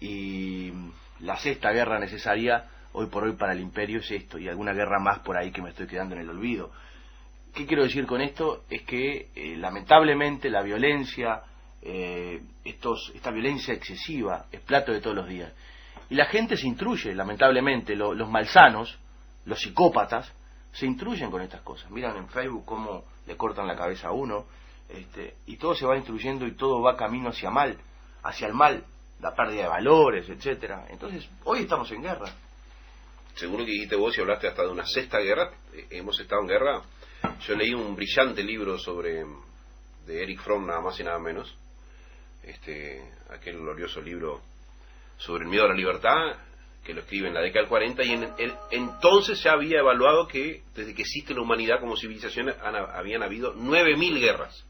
y la sexta guerra necesaria hoy por hoy para el imperio es esto, y alguna guerra más por ahí que me estoy quedando en el olvido. ¿Qué quiero decir con esto? Es que lamentablemente la violencia, esta violencia excesiva es plato de todos los días. Y la gente se intruye, lamentablemente, los malsanos, los psicópatas, se intruyen con estas cosas. Miran en Facebook cómo le cortan la cabeza a uno, y todo se va instruyendo y todo va camino hacia el mal, la pérdida de valores, etcétera. Entonces, hoy estamos en guerra. según lo que dijiste vos y hablaste hasta de una sexta guerra, hemos estado en guerra. Yo leí un brillante libro de Erich Fromm, nada más y nada menos, aquel glorioso libro sobre el miedo a la libertad, que lo escribe en la década del 40, y entonces ya había evaluado que desde que existe la humanidad como civilización habían habido 9.000 guerras,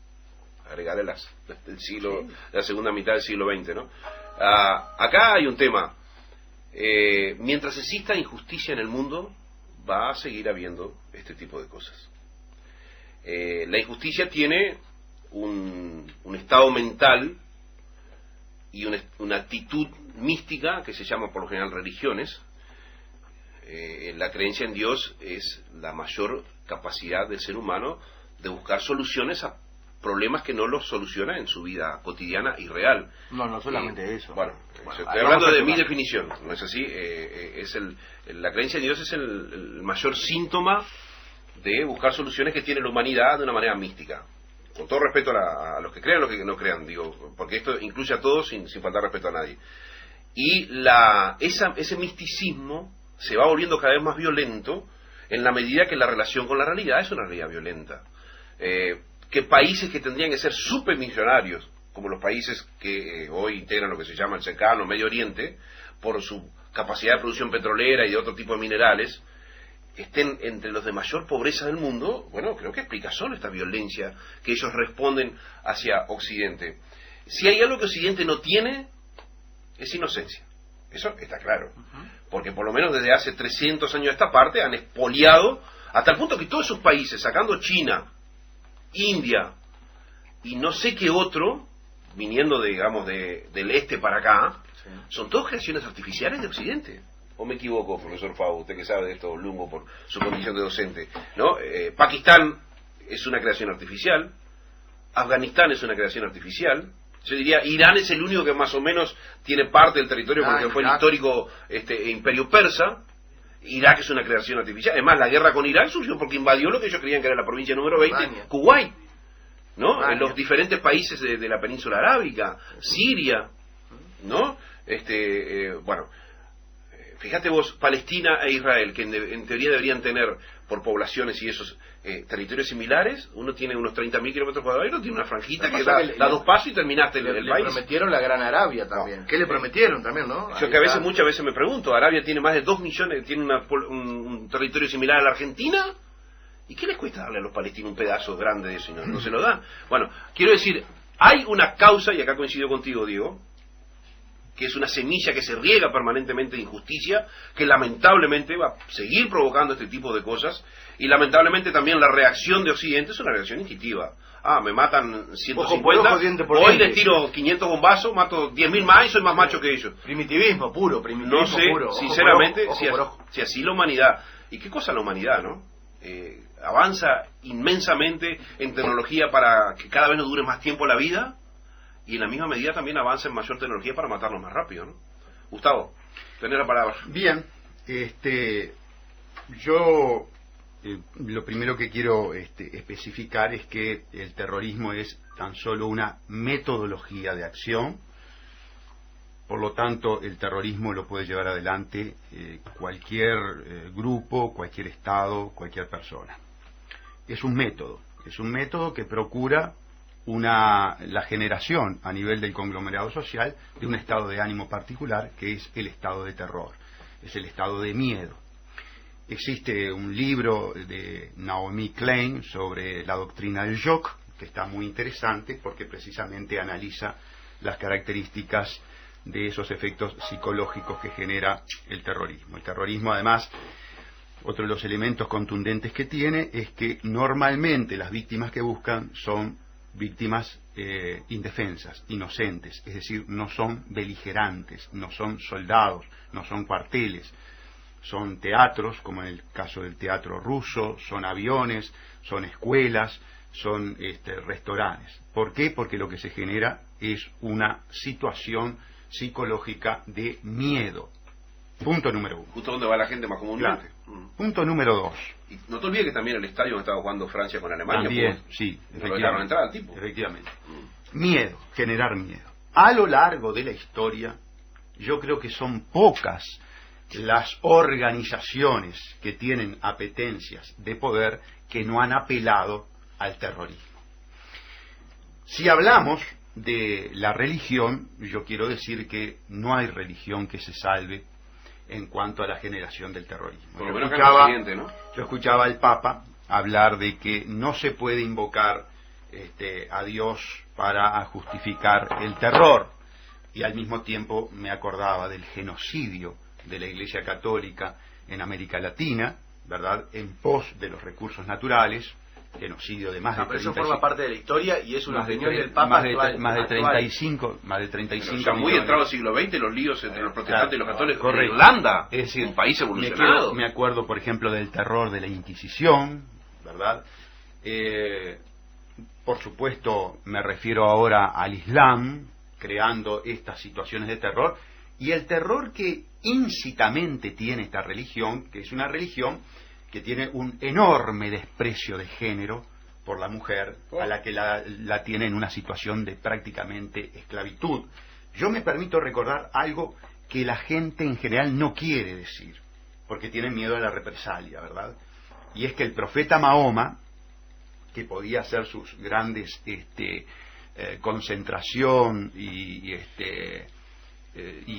agregarle la segunda mitad del siglo XX, ¿no? Acá hay un tema. Mientras exista injusticia en el mundo, va a seguir habiendo este tipo de cosas. La injusticia tiene un estado mental y una actitud mística que se llama por lo general religiones. La creencia en Dios es la mayor capacidad del ser humano de buscar soluciones a problemas que no los soluciona en su vida cotidiana y real. No solamente eso. Bueno, estoy hablando de mi definición, ¿no es así? La creencia en Dios es el mayor síntoma de buscar soluciones que tiene la humanidad de una manera mística. Con todo respeto a los que crean y a los que no crean, digo, porque esto incluye a todos sin faltar respeto a nadie. Y ese misticismo se va volviendo cada vez más violento en la medida que la relación con la realidad es una realidad violenta. Que países que tendrían que ser supermillonarios, como los países que hoy integran lo que se llama el cercano Medio Oriente, por su capacidad de producción petrolera y de otro tipo de minerales, estén entre los de mayor pobreza del mundo, bueno, creo que explica solo esta violencia que ellos responden hacia Occidente. Si hay algo que Occidente no tiene, es inocencia. Eso está claro. Porque por lo menos desde hace 300 años a esta parte han expoliado, hasta el punto que todos esos países, sacando China, India y no sé qué otro, viniendo digamos del este para acá, sí, son todos creaciones artificiales de Occidente. ¿O me equivoco, profesor Favo, usted que sabe de esto, Lungo, por su condición de docente? ¿No? Pakistán es una creación artificial, Afganistán es una creación artificial, yo diría Irán es el único que más o menos tiene parte del territorio porque fue el histórico imperio persa. Irak es una creación artificial. Además, la guerra con Irak surgió porque invadió lo que ellos creían que era la provincia número 20, Kuwait, ¿no? En los diferentes países de la península arábiga, Siria, ¿no? Bueno, fíjate vos, Palestina e Israel, que en teoría deberían tener por poblaciones y esos territorios similares, uno tiene unos 30.000 kilómetros cuadrados y otro tiene una franjita que da dos pasos y terminaste el país. Le prometieron la Gran Arabia también. No. ¿Qué le prometieron también, no? Yo que muchas veces me pregunto, Arabia tiene más de 2 millones, tiene un territorio similar a la Argentina, ¿y qué les cuesta darle a los palestinos un pedazo grande de eso y no se lo dan? Bueno, quiero decir, hay una causa, y acá coincido contigo, Diego, que es una semilla que se riega permanentemente de injusticia, que lamentablemente va a seguir provocando este tipo de cosas, y lamentablemente también la reacción de Occidente es una reacción instintiva. Me matan 150, hoy les tiro 500 bombazos, mato 10.000 más y soy más macho que ellos. Primitivismo puro. No sé, puro. Sinceramente, si así la humanidad, y qué cosa la humanidad, ¿no? Avanza inmensamente en tecnología para que cada vez nos dure más tiempo la vida, y en la misma medida también avanza en mayor tecnología para matarnos más rápido, ¿no? Gustavo, tenés la palabra. Bien, yo lo primero que quiero especificar es que el terrorismo es tan solo una metodología de acción, por lo tanto el terrorismo lo puede llevar adelante cualquier grupo, cualquier estado, cualquier persona. Es un método que procura la generación a nivel del conglomerado social de un estado de ánimo particular, que es el estado de terror, es el estado de miedo. Existe un libro de Naomi Klein sobre la doctrina del shock, que está muy interesante porque precisamente analiza las características de esos efectos psicológicos que genera el terrorismo. El terrorismo, además, otro de los elementos contundentes que tiene es que normalmente las víctimas que buscan son víctimas indefensas, inocentes, es decir, no son beligerantes, no son soldados, no son cuarteles, son teatros, como en el caso del teatro ruso, son aviones, son escuelas, son restaurantes. ¿Por qué? Porque lo que se genera es una situación psicológica de miedo. Punto número 1. Justo donde va la gente más comúnmente. Claro. Punto número 2. Y no te olvides que también el estadio donde estaba jugando Francia con Alemania. También, sí, efectivamente. Entrar al tipo. Efectivamente. Miedo, generar miedo. A lo largo de la historia, yo creo que son pocas las organizaciones que tienen apetencias de poder que no han apelado al terrorismo. Si hablamos de la religión, yo quiero decir que no hay religión que se salve en cuanto a la generación del terrorismo. Por lo menos acá en Occidente, ¿no? Yo escuchaba al Papa hablar de que no se puede invocar a Dios para justificar el terror, y al mismo tiempo me acordaba del genocidio de la Iglesia Católica en América Latina, ¿verdad?, en pos de los recursos naturales, genocidio de más de 35... Pero eso forma parte de la historia y es una más de opinión tre- del Papa más de, actual. más de actual. 35 Pero ya muy millones. entrado el siglo XX, los líos entre los protestantes y los católicos. Correcto. Irlanda, Es decir, un país evolucionado. Me acuerdo, por ejemplo, del terror de la Inquisición, ¿verdad? Por supuesto, me refiero ahora al Islam, creando estas situaciones de terror, y el terror que íncitamente tiene esta religión, que es una religión que tiene un enorme desprecio de género por la mujer, a la que la tiene en una situación de prácticamente esclavitud. Yo me permito recordar algo que la gente en general no quiere decir, porque tiene miedo a la represalia, ¿verdad? Y es que el profeta Mahoma, que podía hacer sus grandes concentración y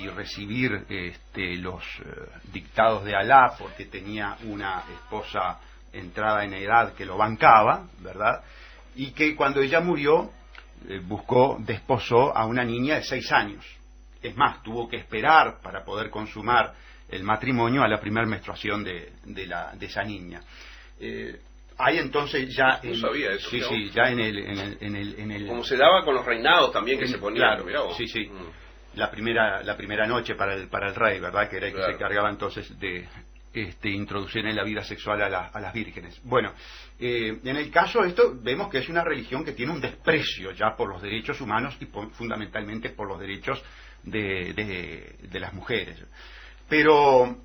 recibir los dictados de Alá, porque tenía una esposa entrada en edad que lo bancaba, ¿verdad? Y que cuando ella murió desposó a una niña de 6 años. Es más, tuvo que esperar para poder consumar el matrimonio a la primera menstruación de esa niña. Hay entonces ya... No sabía eso. Sí, sí, ya en el... Como se daba con los reinados también, que se ponían. Claro, Mirá vos. sí, sí. La primera noche para el rey, ¿verdad? Que era el que se cargaba entonces de introducir en la vida sexual a las vírgenes. Bueno, en el caso de esto, vemos que es una religión que tiene un desprecio ya por los derechos humanos y fundamentalmente por los derechos de las mujeres. Pero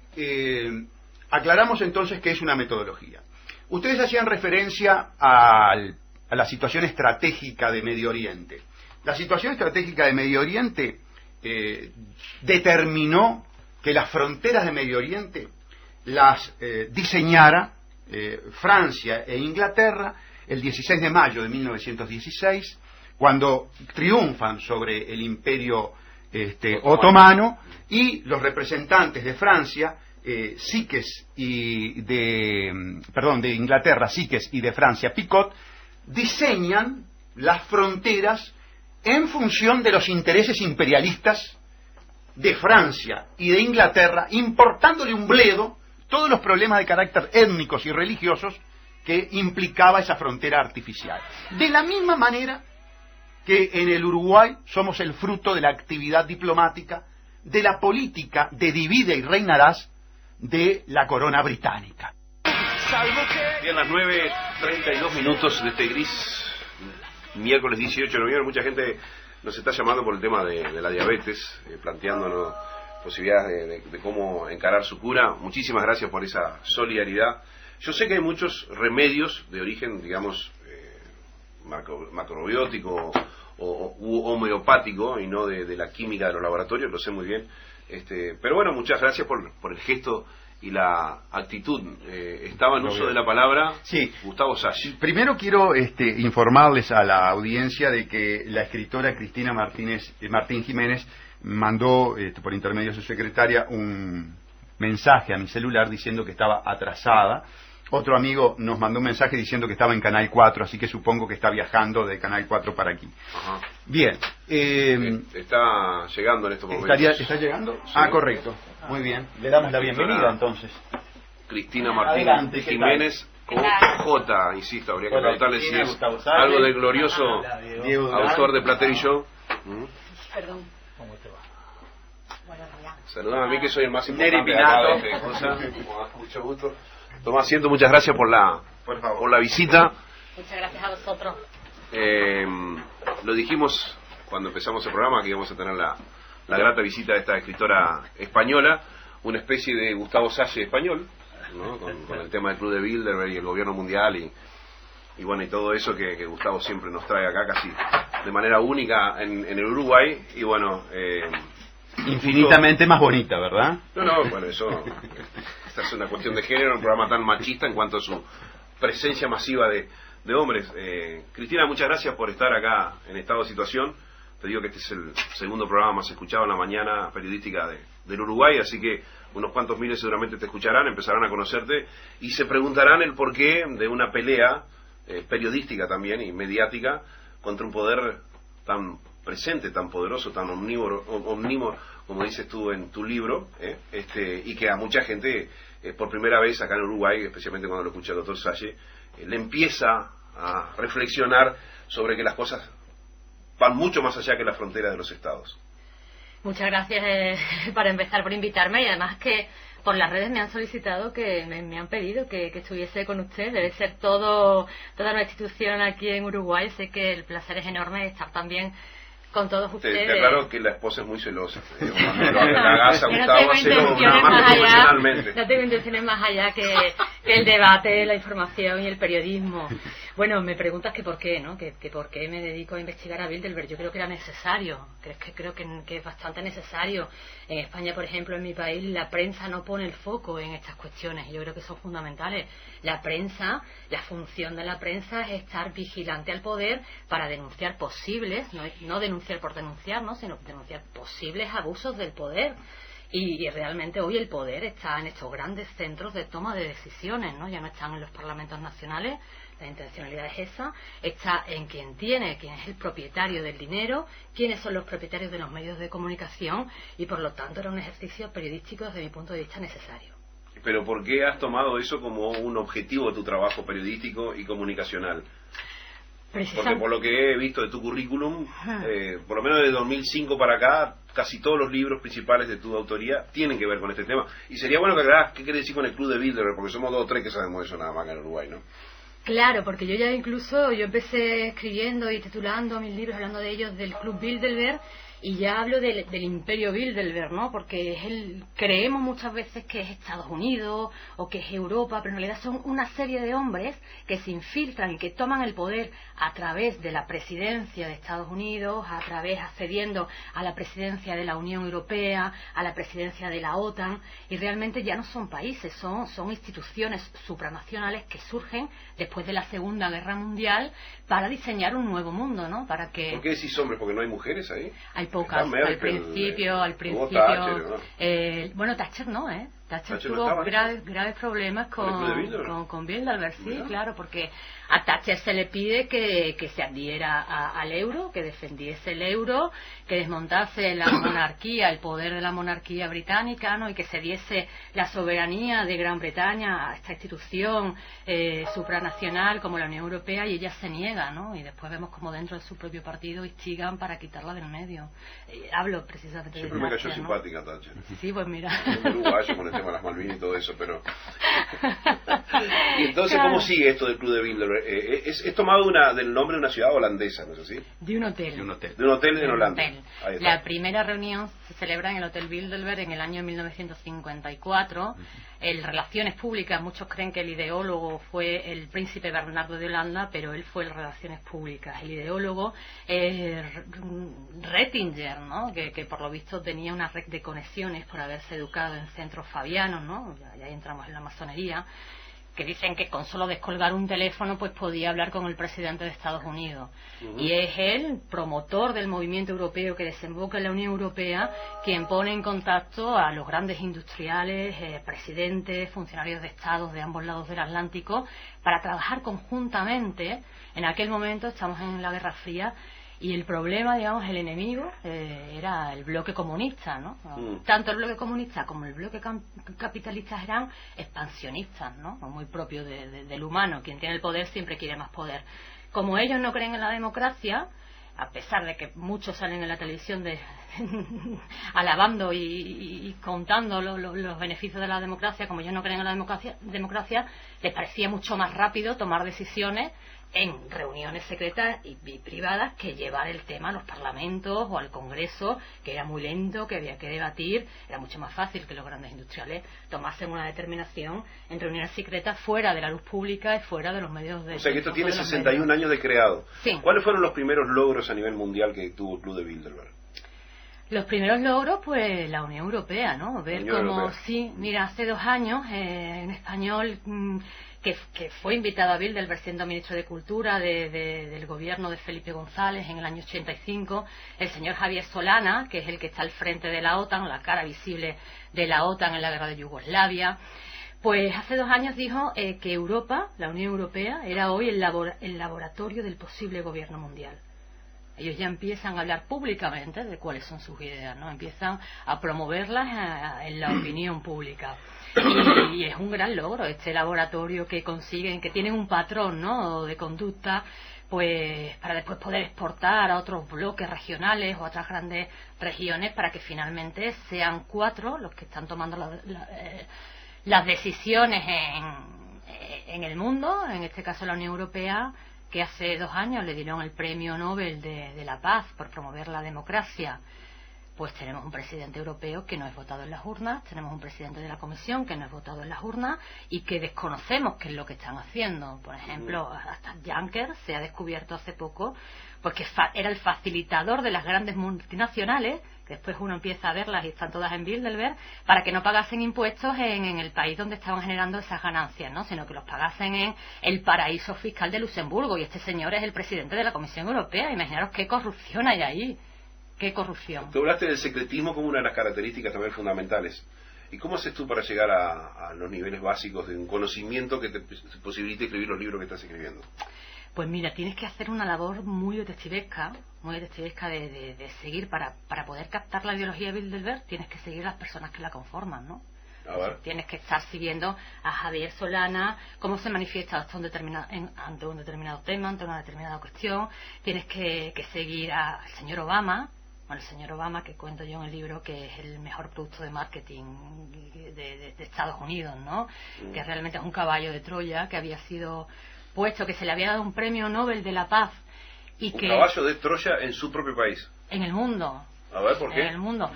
aclaramos entonces que es una metodología. Ustedes hacían referencia a la situación estratégica de Medio Oriente. La situación estratégica de Medio Oriente determinó que las fronteras de Medio Oriente las diseñara Francia e Inglaterra el 16 de mayo de 1916, cuando triunfan sobre el Imperio otomano, y los representantes de Francia, de Inglaterra, Sykes, y de Francia, Picot, diseñan las fronteras en función de los intereses imperialistas de Francia y de Inglaterra, importándole un bledo todos los problemas de carácter étnicos y religiosos que implicaba esa frontera artificial. De la misma manera que en el Uruguay somos el fruto de la actividad diplomática, de la política de divide y reinarás de la corona británica. Bien, las 9:32 minutos de este gris miércoles 18 de noviembre. Mucha gente nos está llamando por el tema de la diabetes, planteándonos posibilidades de cómo encarar su cura. Muchísimas gracias por esa solidaridad. Yo sé que hay muchos remedios de origen, digamos, macrobiótico u homeopático, y no de la química de los laboratorios, lo sé muy bien. Pero bueno, muchas gracias por el gesto y la actitud. Estaba en uso de la palabra, sí, Gustavo Sassi. Primero quiero informarles a la audiencia de que la escritora Cristina Martín Jiménez mandó por intermedio de su secretaria un mensaje a mi celular diciendo que estaba atrasada. Otro amigo nos mandó un mensaje diciendo que estaba en Canal 4, así que supongo que está viajando de Canal 4 para aquí. Ajá. Bien. Está llegando en estos momentos. ¿Está llegando? Sí. Ah, correcto. Muy bien. Le damos la bienvenida entonces. Cristina Martín Adelante, Jiménez con J, insisto, habría que preguntarle si es algo del glorioso autor de Platero y yo. Perdón. ¿Cómo te va? Buenos días. Saludame a mí, que soy el más importante Neri de acá de Pinato. este cosa. Mucho gusto. Toma asiento, muchas gracias por la visita. Muchas gracias a vosotros. Lo dijimos cuando empezamos el programa, que íbamos a tener la grata visita de esta escritora española, una especie de Gustavo Sassi español, ¿no? Con el tema del Club de Bilderberg y el gobierno mundial y bueno, y todo eso que Gustavo siempre nos trae acá casi de manera única en el Uruguay. Y bueno, Infinitamente más bonita, ¿verdad? No, bueno, eso... Esta es una cuestión de género, un programa tan machista en cuanto a su presencia masiva de hombres. Cristina, muchas gracias por estar acá en Estado de Situación. Te digo que este es el segundo programa más escuchado en la mañana periodística del Uruguay, así que unos cuantos miles seguramente te escucharán, empezarán a conocerte y se preguntarán el porqué de una pelea periodística también y mediática contra un poder tan presente, tan poderoso, tan omnívoro, como dices tú en tu libro, y que a mucha gente, por primera vez acá en Uruguay, especialmente cuando lo escucha el doctor Salle, le empieza a reflexionar sobre que las cosas van mucho más allá que la frontera de los estados. Muchas gracias para empezar por invitarme, y además que por las redes me han solicitado, que me han pedido que estuviese con usted. Debe ser toda una institución aquí en Uruguay. Sé que el placer es enorme estar también con todos ustedes. Está claro que la esposa es muy celosa. Cuando la hagas a Gustavo, hacelo nada más profesionalmente. No tengo intenciones más allá que el debate, la información y el periodismo. Bueno, me preguntas que por qué, ¿no? Que por qué me dedico a investigar a Bilderberg. Yo creo que era necesario. Creo que es bastante necesario. En España, por ejemplo, en mi país, la prensa no pone el foco en estas cuestiones. Yo creo que son fundamentales. La función de la prensa es estar vigilante al poder para denunciar posibles, no denunciar por denunciar, ¿no? Sino denunciar posibles abusos del poder. Y realmente hoy el poder está en estos grandes centros de toma de decisiones, ¿no? Ya no están en los parlamentos nacionales. La intencionalidad es esa, está en quién es el propietario del dinero, quiénes son los propietarios de los medios de comunicación, y por lo tanto era un ejercicio periodístico desde mi punto de vista necesario. Pero ¿por qué has tomado eso como un objetivo de tu trabajo periodístico y comunicacional? Porque por lo que he visto de tu currículum, por lo menos de 2005 para acá, casi todos los libros principales de tu autoría tienen que ver con este tema. Y sería bueno que aclararas qué quiere decir con el Club de Bilderberg, porque somos 2 o 3 que sabemos eso nada más acá en Uruguay, ¿no? Claro, porque yo empecé escribiendo y titulando mis libros, hablando de ellos, del Club Bilderberg, y ya hablo del imperio Bilderberg, ¿no? Porque creemos muchas veces que es Estados Unidos o que es Europa, pero en realidad son una serie de hombres que se infiltran y que toman el poder a través de la presidencia de Estados Unidos, accediendo a la presidencia de la Unión Europea, a la presidencia de la OTAN, y realmente ya no son países, son instituciones supranacionales que surgen después de la Segunda Guerra Mundial para diseñar un nuevo mundo, ¿no? ¿Por qué decís hombres? ¿Porque no hay mujeres ahí? Hay pocas, al principio, Thatcher, ¿no? Bueno, Thatcher no, Thatcher tuvo graves problemas con Bilderberg, sí, ¿no? Claro, porque a Thatcher se le pide que se adhiera al euro, que defendiese el euro, que desmontase la monarquía, el poder de la monarquía británica, ¿no? Y que se diese la soberanía de Gran Bretaña a esta institución supranacional como la Unión Europea, y ella se niega, ¿no? Y después vemos como dentro de su propio partido instigan para quitarla del medio. Hablo precisamente Siempre de me Thatcher, cayó simpática Thatcher. Sí, pues mira. Un uruguayo con el tema de las Malvinas y todo eso, pero... Y entonces, Claro. ¿cómo sigue esto del Club de Bilderberg? Es tomado del nombre de una ciudad holandesa, ¿no es así? De un hotel. De un hotel. De un hotel en Holanda. Hotel. Ahí está. La primera reunión se celebra en el Hotel Bilderberg en el año 1954. En relaciones públicas, muchos creen que el ideólogo fue el príncipe Bernardo de Holanda, pero él fue el relaciones públicas. El ideólogo es Rettinger, ¿no? Que por lo visto tenía una red de conexiones por haberse educado en centros fabianos, ¿no? Ya entramos en la masonería, que dicen que con solo descolgar un teléfono pues podía hablar con el presidente de Estados Unidos. Y es él, promotor del movimiento europeo que desemboca en la Unión Europea, quien pone en contacto a los grandes industriales, presidentes, funcionarios de estados de ambos lados del Atlántico, para trabajar conjuntamente. En aquel momento estamos en la Guerra Fría, y el problema, digamos, el enemigo era el bloque comunista, ¿no? Tanto el bloque comunista como el bloque capitalista eran expansionistas, ¿no? Muy propio del humano. Quien tiene el poder siempre quiere más poder. Como ellos no creen en la democracia, a pesar de que muchos salen en la televisión alabando y contando los beneficios de la democracia, como ellos no creen en la democracia, les parecía mucho más rápido tomar decisiones en reuniones secretas y privadas que llevar el tema a los parlamentos o al Congreso, que era muy lento, que había que debatir. Era mucho más fácil que los grandes industriales tomasen una determinación en reuniones secretas fuera de la luz pública y fuera de los medios de... O sea que esto tiene 61 años de creado. Sí. ¿Cuáles fueron los primeros logros a nivel mundial que tuvo el Club de Bilderberg? Los primeros logros, pues la Unión Europea, ¿no? Ver Unión cómo, Europea. sí, mira, hace 2 años, un español que fue invitado a Bilderberg siendo ministro de Cultura del gobierno de Felipe González en el año 85, el señor Javier Solana, que es el que está al frente de la OTAN, la cara visible de la OTAN en la guerra de Yugoslavia, pues hace 2 años dijo que Europa, la Unión Europea, era hoy el laboratorio del posible gobierno mundial. Ellos ya empiezan a hablar públicamente de cuáles son sus ideas, ¿no? Empiezan a promoverlas en la opinión pública. Y es un gran logro este laboratorio que consiguen, que tienen un patrón, ¿no?, de conducta, pues para después poder exportar a otros bloques regionales o a otras grandes regiones, para que finalmente sean 4 los que están tomando las decisiones en el mundo, en este caso la Unión Europea, que hace 2 años le dieron el Premio Nobel de la Paz por promover la democracia. Pues tenemos un presidente europeo que no es votado en las urnas, tenemos un presidente de la Comisión que no es votado en las urnas y que desconocemos qué es lo que están haciendo. Por ejemplo, hasta Juncker se ha descubierto hace poco pues que era el facilitador de las grandes multinacionales, que después uno empieza a verlas y están todas en Bilderberg, para que no pagasen impuestos en el país donde estaban generando esas ganancias, ¿no?, sino que los pagasen en el paraíso fiscal de Luxemburgo. Y este señor es el presidente de la Comisión Europea. Imaginaros qué corrupción hay ahí. ¡Qué corrupción! Tú hablaste del secretismo como una de las características también fundamentales. ¿Y cómo haces tú para llegar a los niveles básicos de un conocimiento que te posibilite escribir los libros que estás escribiendo? Pues mira, tienes que hacer una labor muy detectivesca de seguir para poder captar la ideología de Bilderberg. Tienes que seguir las personas que la conforman, ¿no? A ver. Tienes que estar siguiendo a Javier ante cómo se manifiesta ante un determinado tema, ante una determinada cuestión. Tienes que seguir al señor Obama. Bueno, el señor Obama, que cuento yo en el libro que es el mejor producto de marketing de Estados Unidos, ¿no? Que realmente es un caballo de Troya, que había sido puesto, que se le había dado un premio Nobel de la Paz. Y un que caballo de Troya en su propio país. En el mundo. A ver, ¿por qué? En el mundo.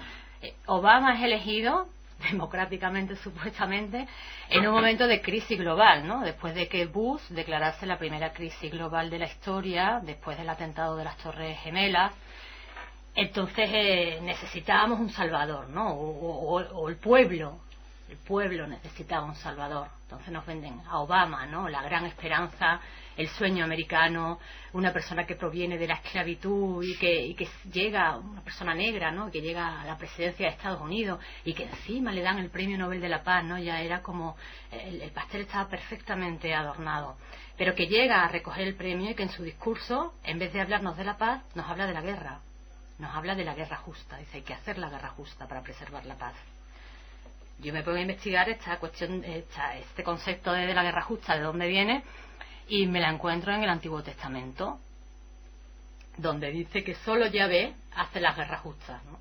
Obama es elegido democráticamente, supuestamente, en un momento de crisis global, ¿no? Después de que Bush declarase la primera crisis global de la historia, después del atentado de las Torres Gemelas. Entonces necesitábamos un salvador, ¿no? O el pueblo necesitaba un salvador. Entonces nos venden a Obama, ¿no?, la gran esperanza, el sueño americano, una persona que proviene de la esclavitud y que llega, una persona negra, ¿no?, que llega a la presidencia de Estados Unidos y que encima le dan el Premio Nobel de la Paz, ¿no? Ya era como el pastel estaba perfectamente adornado, pero que llega a recoger el premio y que en su discurso, en vez de hablarnos de la paz, nos habla de la guerra. Nos habla de la guerra justa. Dice, hay que hacer la guerra justa para preservar la paz. Yo me pongo a investigar esta cuestión, este concepto de la guerra justa, de dónde viene, y me la encuentro en el Antiguo Testamento, donde dice que solo Yahvé hace las guerras justas, ¿no?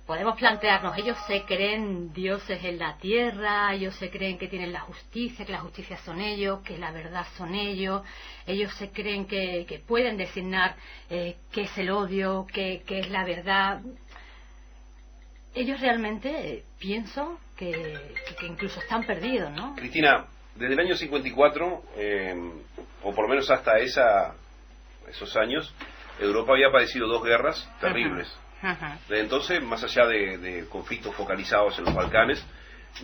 Podemos plantearnos, ellos se creen dioses en la tierra, ellos se creen que tienen la justicia, que la justicia son ellos, que la verdad son ellos se creen que pueden designar qué es el odio, qué es la verdad. Ellos realmente pienso que incluso están perdidos, ¿no? Cristina, desde el año 54, o por lo menos hasta esos años, Europa había padecido 2 guerras terribles. Desde entonces, más allá de conflictos focalizados en los Balcanes,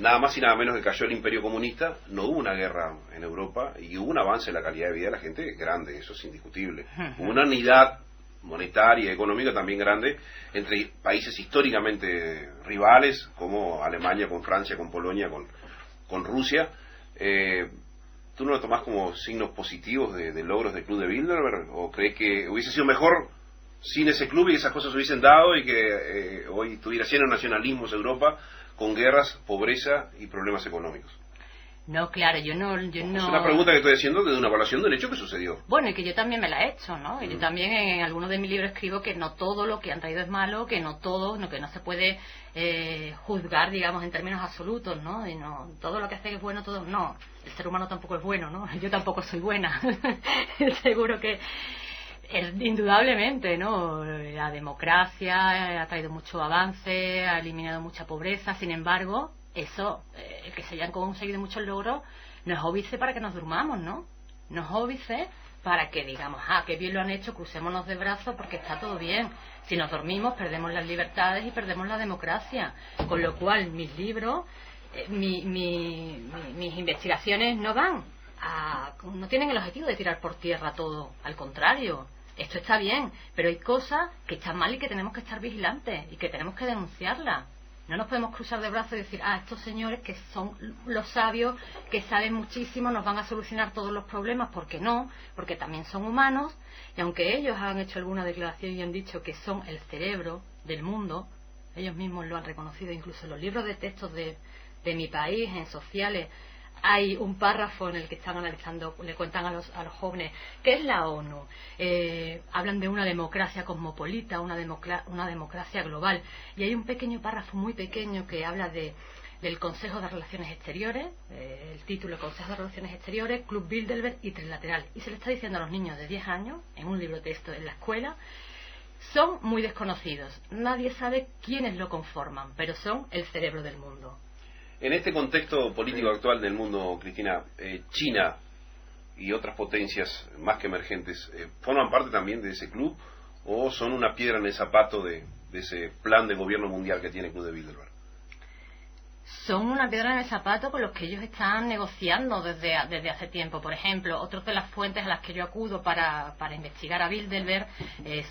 nada más y nada menos que cayó el Imperio Comunista, no hubo una guerra en Europa y hubo un avance en la calidad de vida de la gente grande, eso es indiscutible. Hubo una unidad monetaria y económica también grande entre países históricamente rivales, como Alemania con Francia, con Polonia, con Rusia. ¿Tú no lo tomás como signos positivos de logros del Club de Bilderberg? ¿O crees que hubiese sido mejor sin ese club y esas cosas se hubiesen dado y que hoy tuviera lleno de nacionalismos Europa, con guerras, pobreza y problemas económicos? No, claro, yo no... Es una pregunta que estoy haciendo desde una evaluación del hecho que sucedió. Bueno, y que yo también me la he hecho, ¿no? Y yo también en algunos de mis libros escribo que no todo lo que han traído es malo, que no todo, que no se puede juzgar, digamos, en términos absolutos, ¿no? Y no todo lo que hace es bueno, todo... No, el ser humano tampoco es bueno, ¿no? Yo tampoco soy buena. Seguro que... indudablemente, ¿no? La democracia ha traído mucho avance, ha eliminado mucha pobreza. Sin embargo, eso, el que se hayan conseguido muchos logros, no es óbice para que nos durmamos, ¿no? No es óbice para que digamos, qué bien lo han hecho, crucémonos de brazos porque está todo bien. Si nos dormimos, perdemos las libertades y perdemos la democracia. Con lo cual, mis libros, mis investigaciones no tienen el objetivo de tirar por tierra todo. Al contrario, esto está bien, pero hay cosas que están mal y que tenemos que estar vigilantes y que tenemos que denunciarlas. No nos podemos cruzar de brazos y decir, estos señores que son los sabios, que saben muchísimo, nos van a solucionar todos los problemas. ¿Por qué no? Porque también son humanos, y aunque ellos han hecho alguna declaración y han dicho que son el cerebro del mundo, ellos mismos lo han reconocido, incluso en los libros de textos de mi país, en sociales, hay un párrafo en el que están analizando, le cuentan a los jóvenes qué es la ONU. Hablan de una democracia cosmopolita, una democracia global. Y hay un pequeño párrafo muy pequeño que habla del Consejo de Relaciones Exteriores, el título Consejo de Relaciones Exteriores, Club Bilderberg y Trilateral. Y se le está diciendo a los niños de 10 años, en un libro de texto en la escuela, son muy desconocidos. Nadie sabe quiénes lo conforman, pero son el cerebro del mundo. En este contexto político actual del mundo, Cristina, China y otras potencias más que emergentes, ¿forman parte también de ese club o son una piedra en el zapato de ese plan de gobierno mundial que tiene el Club de Bilderberg? Son una piedra en el zapato con los que ellos están negociando desde hace tiempo. Por ejemplo, otras de las fuentes a las que yo acudo para investigar a Bilderberg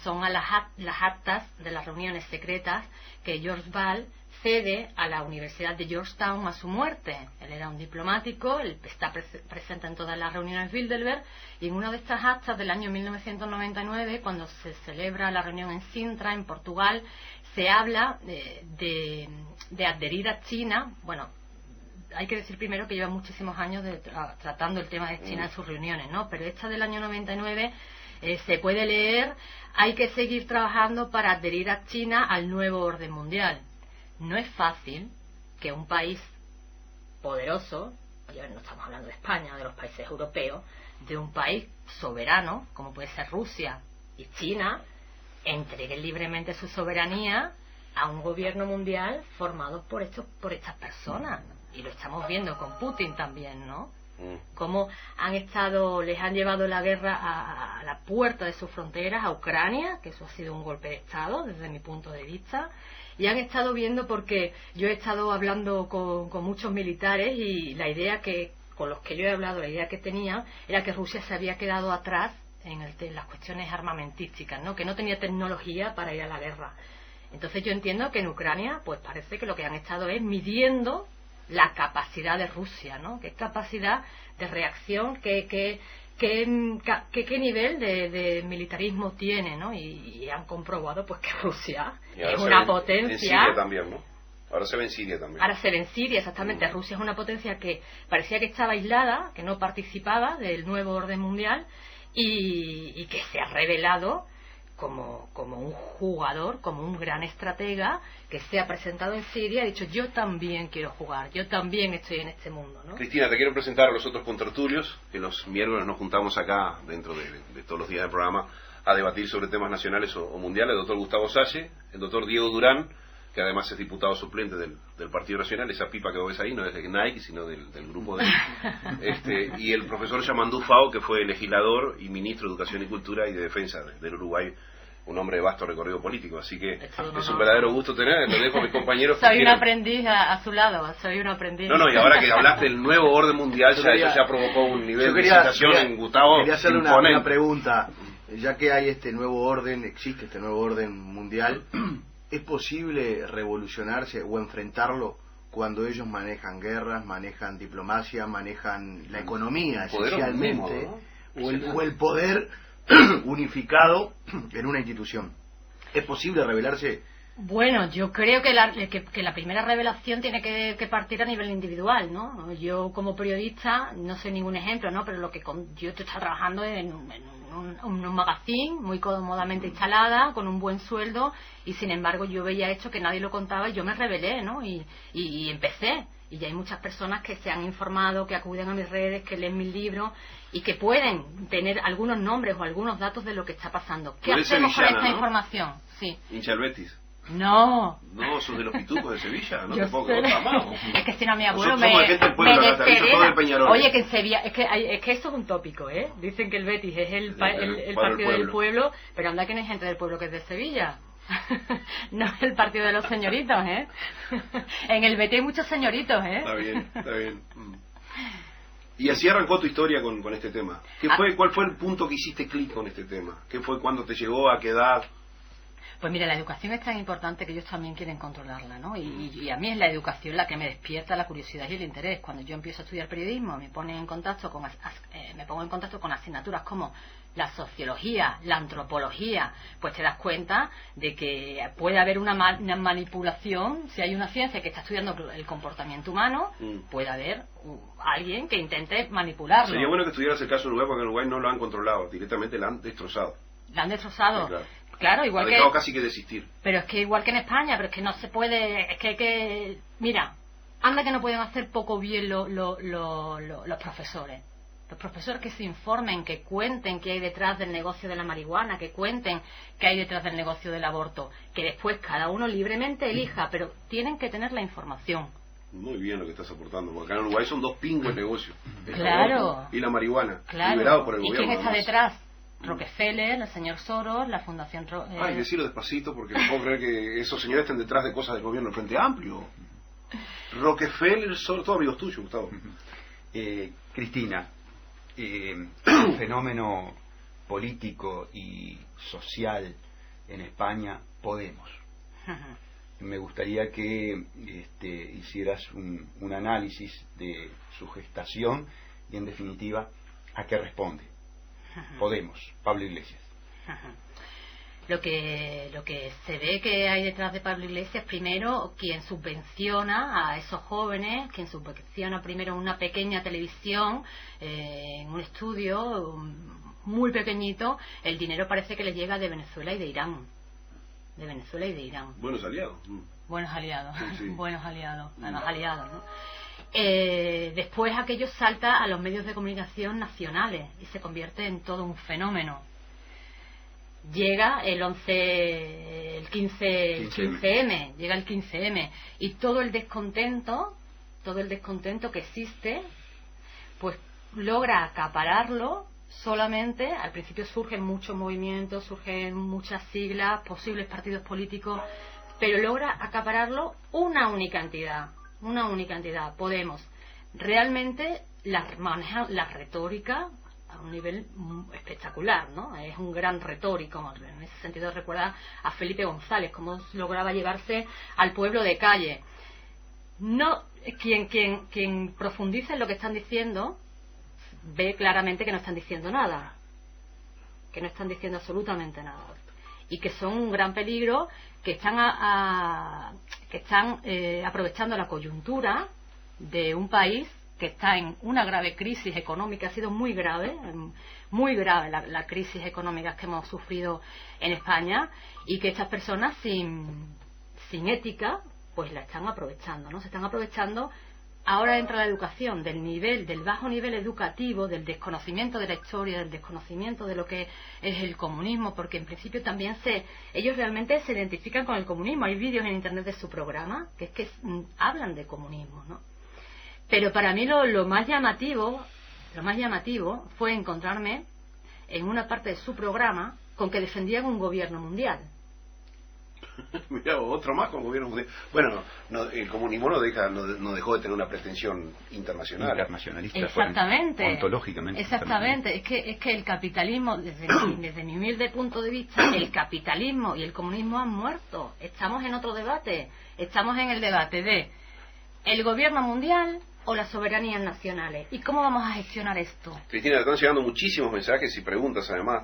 son a las actas de las reuniones secretas que George Ball cede a la Universidad de Georgetown a su muerte. Él era un diplomático, él está presente en todas las reuniones Bilderberg, y en una de estas actas del año 1999, cuando se celebra la reunión en Sintra, en Portugal, se habla de adherir a China. Bueno, hay que decir primero que lleva muchísimos años tratando el tema de China en sus reuniones, ¿no? Pero esta del año 99 se puede leer, hay que seguir trabajando para adherir a China al nuevo orden mundial. No es fácil que un país poderoso, ya no estamos hablando de España, de los países europeos, de un país soberano, como puede ser Rusia y China, entreguen libremente su soberanía a un gobierno mundial formado por estas personas. Y lo estamos viendo con Putin también, ¿no? Cómo les han llevado la guerra a la puerta de sus fronteras, a Ucrania, que eso ha sido un golpe de Estado desde mi punto de vista. Y han estado viendo, porque yo he estado hablando con muchos militares, y la idea con los que yo he hablado, la idea que tenían era que Rusia se había quedado atrás en las cuestiones armamentísticas, ¿no? Que no tenía tecnología para ir a la guerra. Entonces yo entiendo que en Ucrania pues parece que lo que han estado es midiendo la capacidad de Rusia, ¿no? Qué capacidad de reacción, qué nivel de militarismo tiene, ¿no? Y han comprobado pues que Rusia es una potencia. En Siria también, ¿no? Ahora se ve en Siria también. Ahora se ve en Siria, exactamente. Rusia es una potencia que parecía que estaba aislada, que no participaba del nuevo orden mundial, y que se ha revelado como un jugador, como un gran estratega, que se ha presentado en Siria y ha dicho: yo también quiero jugar, yo también estoy en este mundo, ¿no? Cristina, te quiero presentar a los otros contertulios, que los miércoles nos juntamos acá, dentro de todos los días del programa, a debatir sobre temas nacionales o mundiales. El doctor Gustavo Salle, el doctor Diego Durán, que además es diputado suplente del Partido Nacional. Esa pipa que vos ves ahí no es de Nike, sino del grupo de y el profesor Yamandú Fao, que fue legislador y ministro de Educación y Cultura y de Defensa del Uruguay, un hombre de vasto recorrido político, así que es un verdadero gusto tener. Lo dejo a mis compañeros. Soy un aprendiz a su lado, soy un aprendiz. No, y ahora que hablaste del nuevo orden mundial, eso ya provocó un nivel de excitación en Gustavo. Quería hacerle una pregunta. Ya que hay existe este nuevo orden mundial, ¿es posible revolucionarse o enfrentarlo cuando ellos manejan guerras, manejan diplomacia, manejan la economía esencialmente, o el poder unificado en una institución? ¿Es posible rebelarse? Bueno, yo creo que la primera revelación tiene que partir a nivel individual, ¿no? Yo como periodista no sé ningún ejemplo, ¿no? Pero yo estaba trabajando en un magazine muy cómodamente instalada, con un buen sueldo, y sin embargo yo veía esto que nadie lo contaba y yo me rebelé, ¿no? Y empecé. Y ya hay muchas personas que se han informado, que acuden a mis redes, que leen mis libros y que pueden tener algunos nombres o algunos datos de lo que está pasando. ¿Qué hacemos con esta información? Sí. Hincha del Betis. No. No, sos de los pitucos de Sevilla, no Yo te puedo sé. creer, amado. Es que si no mi abuelo Nosotros somos de gente del pueblo, me Cata, dicho todo del Peñarol. Oye, que en Sevilla, es que eso es un tópico, ¿eh? Dicen que el Betis es el partido del pueblo, pero anda que no hay gente del pueblo que es de Sevilla. No es el partido de los señoritos, ¿eh? En el Betis hay muchos señoritos, ¿eh? Está bien, está bien. Y así arrancó tu historia con este tema. ¿Cuál fue el punto que hiciste clic con este tema? ¿Qué fue cuando te llegó, a qué edad? Pues mira, la educación es tan importante que ellos también quieren controlarla, ¿no? Y a mí es la educación la que me despierta la curiosidad y el interés. Cuando yo empiezo a estudiar periodismo, me pongo en contacto con asignaturas como la sociología, la antropología, pues te das cuenta de que puede haber una manipulación. Si hay una ciencia que está estudiando el comportamiento humano, puede haber alguien que intente manipularlo. Sería bueno que estudiaras el caso de Uruguay, porque en Uruguay no lo han controlado, directamente la han destrozado. La han destrozado. Sí, claro, igual que... casi que desistir. Pero es que igual que en España, pero es que no se puede... Es que mira, anda que no pueden hacer poco bien los profesores. Los profesores que se informen, que cuenten qué hay detrás del negocio de la marihuana, que cuenten qué hay detrás del negocio del aborto, que después cada uno libremente elija, pero tienen que tener la información. Muy bien lo que estás aportando, porque acá en Uruguay son dos pingües negocios. Claro. Y la marihuana, claro. liberado por el ¿Y gobierno. quién está además. detrás? Rockefeller, el señor Soros, la Fundación... Ay, decirlo despacito, porque no puedo creer que esos señores estén detrás de cosas del gobierno del Frente Amplio. Rockefeller, Soros, todos amigos tuyos, Gustavo. Cristina, el fenómeno político y social en España, Podemos. Me gustaría que hicieras un análisis de su gestación y, en definitiva, a qué responde. Podemos, Pablo Iglesias. Lo que se ve que hay detrás de Pablo Iglesias, primero, quien subvenciona a esos jóvenes, quien subvenciona primero una pequeña televisión, en un estudio muy pequeñito, el dinero parece que le llega de Venezuela y de Irán. De Venezuela y de Irán. Buenos aliados. Buenos aliados, sí. Buenos aliados, además aliados, ¿no? Después aquello salta a los medios de comunicación nacionales y se convierte en todo un fenómeno. Llega el 15M, llega el 15M y todo el descontento que existe, pues logra acapararlo. Solamente, al principio surgen muchos movimientos, surgen muchas siglas, posibles partidos políticos, pero logra acapararlo una única entidad, Podemos. Realmente maneja la retórica a un nivel espectacular, ¿no? Es un gran retórico. En ese sentido recuerda a Felipe González, cómo lograba llevarse al pueblo de calle. No, quien profundiza en lo que están diciendo ve claramente que no están diciendo nada, que no están diciendo absolutamente nada, y que son un gran peligro, que están aprovechando la coyuntura de un país que está en una grave crisis económica. Ha sido muy grave la crisis económica que hemos sufrido en España, y que estas personas sin ética pues la están aprovechando, ¿no? Se están aprovechando. Ahora entra la educación del bajo nivel educativo, del desconocimiento de la historia, del desconocimiento de lo que es el comunismo, porque en principio también ellos realmente se identifican con el comunismo. Hay vídeos en internet de su programa que hablan de comunismo, ¿no? Pero para mí lo más llamativo fue encontrarme en una parte de su programa con que defendían un gobierno mundial. Mira, otro más con el gobierno mundial. Bueno, el comunismo no dejó de tener una pretensión internacional. Internacionalista. Exactamente. Ontológicamente. Exactamente. Es que el capitalismo, desde mi humilde punto de vista, el capitalismo y el comunismo han muerto. Estamos en otro debate. Estamos en el debate de el gobierno mundial o las soberanías nacionales. ¿Y cómo vamos a gestionar esto? Cristina, te están llegando muchísimos mensajes y preguntas, además.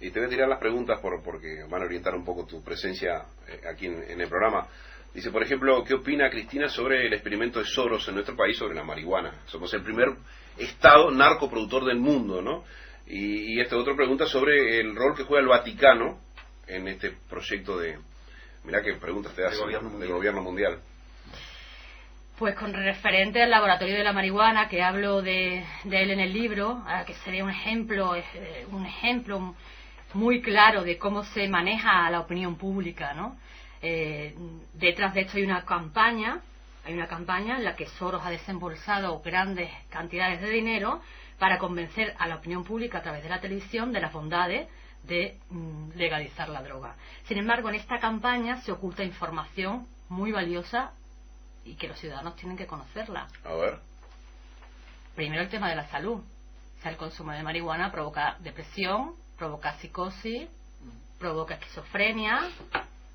Y te voy a tirar las preguntas porque van a orientar un poco tu presencia aquí en el programa. Dice, por ejemplo, ¿qué opina Cristina sobre el experimento de Soros en nuestro país sobre la marihuana? Somos el primer estado narcoproductor del mundo, ¿no? Y esta otra pregunta sobre el rol que juega el Vaticano en este proyecto de... Mirá qué preguntas te hace del gobierno mundial. Pues con referente al laboratorio de la marihuana, que hablo de él en el libro, que sería un ejemplo muy claro de cómo se maneja a la opinión pública, ¿no? Detrás de esto hay una campaña en la que Soros ha desembolsado grandes cantidades de dinero para convencer a la opinión pública a través de la televisión de las bondades de legalizar la droga. Sin embargo, en esta campaña se oculta información muy valiosa y que los ciudadanos tienen que conocerla. A ver. Primero, el tema de la salud. O sea, el consumo de marihuana provoca depresión, provoca psicosis, provoca esquizofrenia.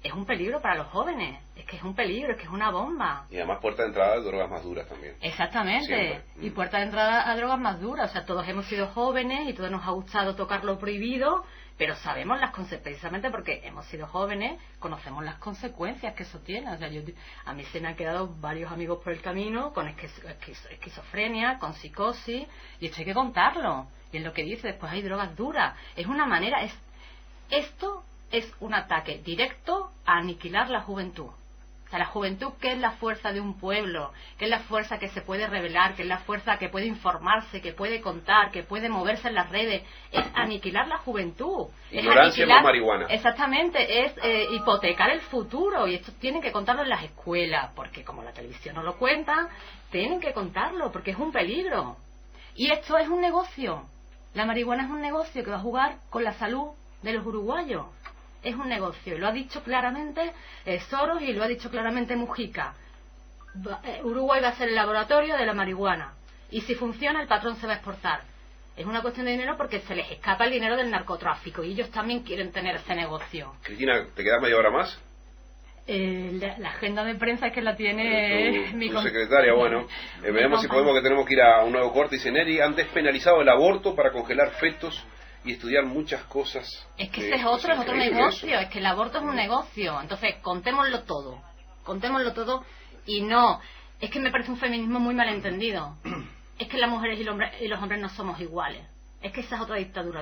Es un peligro para los jóvenes. Es que es un peligro, es que es una bomba. Y además puerta de entrada de drogas más duras también. Exactamente. Siempre. Y puerta de entrada a drogas más duras. O sea, todos hemos sido jóvenes y todos nos ha gustado tocar lo prohibido, pero sabemos las consecuencias, precisamente porque hemos sido jóvenes, conocemos las consecuencias que eso tiene. O sea, a mí se me han quedado varios amigos por el camino con esquizofrenia, con psicosis, y esto hay que contarlo. Y es lo que dice, después hay drogas duras. Es una manera, esto es un ataque directo a aniquilar la juventud. O sea, la juventud, que es la fuerza de un pueblo, que es la fuerza que se puede revelar, que es la fuerza que puede informarse, que puede contar, que puede moverse en las redes, es aniquilar la juventud. Ignorancia es aniquilar, por marihuana. Exactamente, es hipotecar el futuro, y esto tienen que contarlo en las escuelas, porque como la televisión no lo cuenta, tienen que contarlo, porque es un peligro. Y esto es un negocio. La marihuana es un negocio que va a jugar con la salud de los uruguayos. Es un negocio, y lo ha dicho claramente Soros y lo ha dicho claramente Mujica. Uruguay va a ser el laboratorio de la marihuana, y si funciona el patrón se va a exportar. Es una cuestión de dinero porque se les escapa el dinero del narcotráfico y ellos también quieren tener ese negocio. Cristina, ¿te quedas media hora más? La agenda de prensa es que la tiene tu secretaria. Bueno, veremos si podemos, que tenemos que ir a un nuevo corte. Dice Neri, han despenalizado el aborto para congelar fetos y estudiar muchas cosas. Es que ese es otro negocio, es que el aborto es un negocio. Entonces, contémoslo todo, y no, es que me parece un feminismo muy malentendido. Es que las mujeres y los hombres no somos iguales. Es que esa es otra dictadura,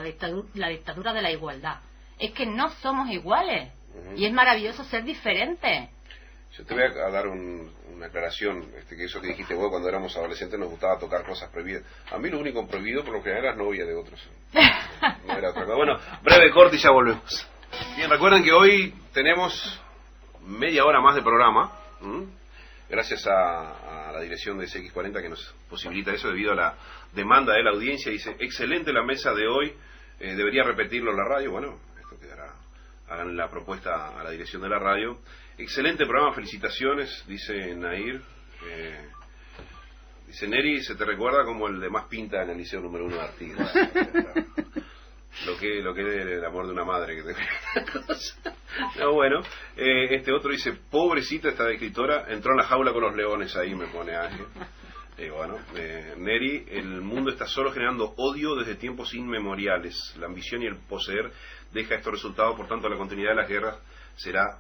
la dictadura de la igualdad. Es que no somos iguales, y es maravilloso ser diferentes. Yo te voy a dar una aclaración, que eso que dijiste vos, cuando éramos adolescentes nos gustaba tocar cosas prohibidas. A mí lo único prohibido por lo general era novia de otros. No era otra cosa. Bueno, breve corte y ya volvemos. Bien, recuerden que hoy tenemos media hora más de programa, gracias a la dirección de CX40 que nos posibilita eso debido a la demanda de la audiencia. Dice, excelente la mesa de hoy, debería repetirlo en la radio. Bueno, esto quedará, hagan la propuesta a la dirección de la radio. Excelente programa, felicitaciones, dice Nair. Dice Neri, se te recuerda como el de más pinta en el liceo número 1 de Artigas. lo que es el amor de una madre que te... No, bueno, este otro dice, pobrecita esta escritora, entró en la jaula con los leones, ahí me pone Ángel. Bueno, Neri, el mundo está solo generando odio desde tiempos inmemoriales. La ambición y el poseer deja estos resultados, por tanto la continuidad de las guerras será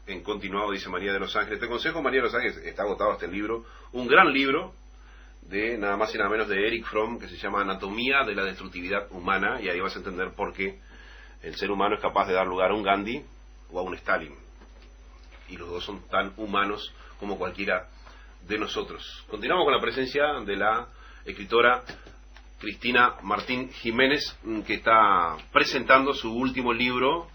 en continuado, dice María de los Ángeles. Te aconsejo, María de los Ángeles, está agotado este libro, un gran libro de nada más y nada menos de Eric Fromm, que se llama Anatomía de la Destructividad Humana, y ahí vas a entender por qué el ser humano es capaz de dar lugar a un Gandhi o a un Stalin, y los dos son tan humanos como cualquiera de nosotros. Continuamos con la presencia de la escritora Cristina Martín Jiménez, que está presentando su último libro,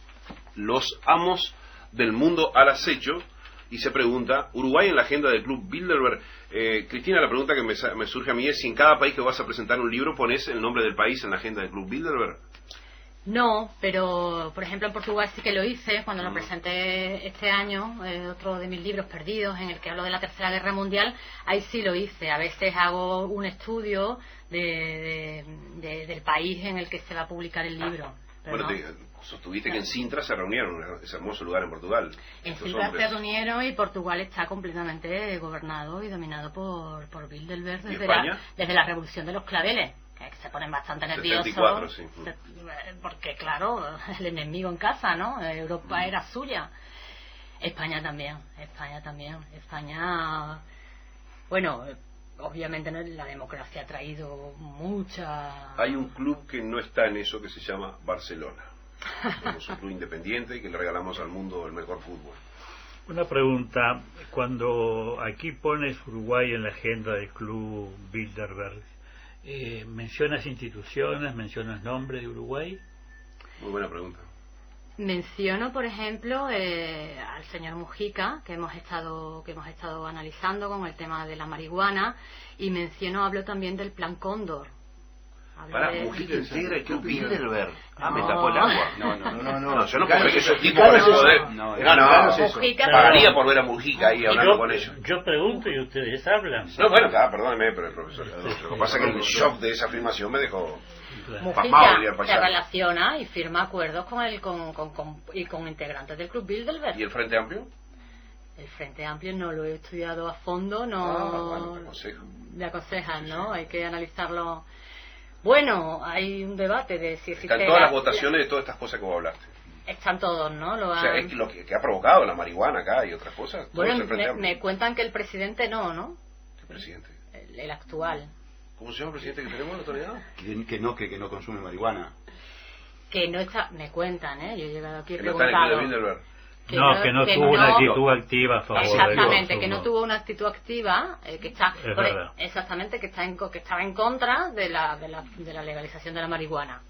Los Amos del Mundo al Acecho, y se pregunta, Uruguay en la agenda del Club Bilderberg. Cristina, la pregunta que me surge a mí es si en cada país que vas a presentar un libro pones el nombre del país en la agenda del Club Bilderberg. No, pero por ejemplo en Portugal sí que lo hice cuando lo presenté este año, otro de mis libros perdidos en el que hablo de la Tercera Guerra Mundial. Ahí sí lo hice. A veces hago un estudio del país en el que se va a publicar el libro. Bueno, sostuviste que en Sintra se reunieron, ese hermoso lugar en Portugal. En Sintra se reunieron, y Portugal está completamente gobernado y dominado por Bilderberg desde la Revolución de los Claveles, que se ponen bastante nerviosos. 74, sí. Porque claro, el enemigo en casa, ¿no? Europa era suya. España también. Bueno, obviamente la democracia ha traído mucha... Hay un club que no está en eso, que se llama Barcelona. Somos un club independiente y que le regalamos al mundo el mejor fútbol. Una pregunta, cuando aquí pones Uruguay en la agenda del club Bilderberg, ¿mencionas instituciones, mencionas nombres de Uruguay? Muy buena pregunta. Menciono, por ejemplo, al señor Mujica, que hemos estado analizando con el tema de la marihuana, y hablo también del Plan Cóndor. Para, Mujica integra el Club Bilderberg. No. Me tapó el agua. No, yo no puedo ver que ese tipo con el poder. No, Mujica, pagaría por ver a Mujica ahí hablando con ellos. Yo pregunto y ustedes hablan. No, bueno, perdóneme, pero el profesor. Lo que pasa es que el shock de esa afirmación me dejó pasmado, diría el Mujica se paisano. relaciona y firma acuerdos con integrantes del Club Bilderberg. ¿Y el Frente Amplio? El Frente Amplio no lo he estudiado a fondo, Bueno, te aconsejo. me aconsejan, ¿no? Hay que analizarlo. Bueno, hay un debate de si existe... Están todas las votaciones de todas estas cosas que vos hablaste. Están todos, ¿no? O sea, es que lo que ha provocado la marihuana acá y otras cosas. todo Bueno, es el Frente Amplio. me cuentan que el presidente ¿no? ¿Qué presidente? El actual. ¿Cómo se llama el presidente que tenemos en la actualidad? Que no consume marihuana. Que no está... Me cuentan, Yo he llegado aquí Que no está en el Club de preguntado. Bilderberg. Que no tuvo una actitud activa a favor Exactamente, del que no consumo. tuvo una actitud activa, que está Es verdad. exactamente que estaba en contra de la legalización de la marihuana.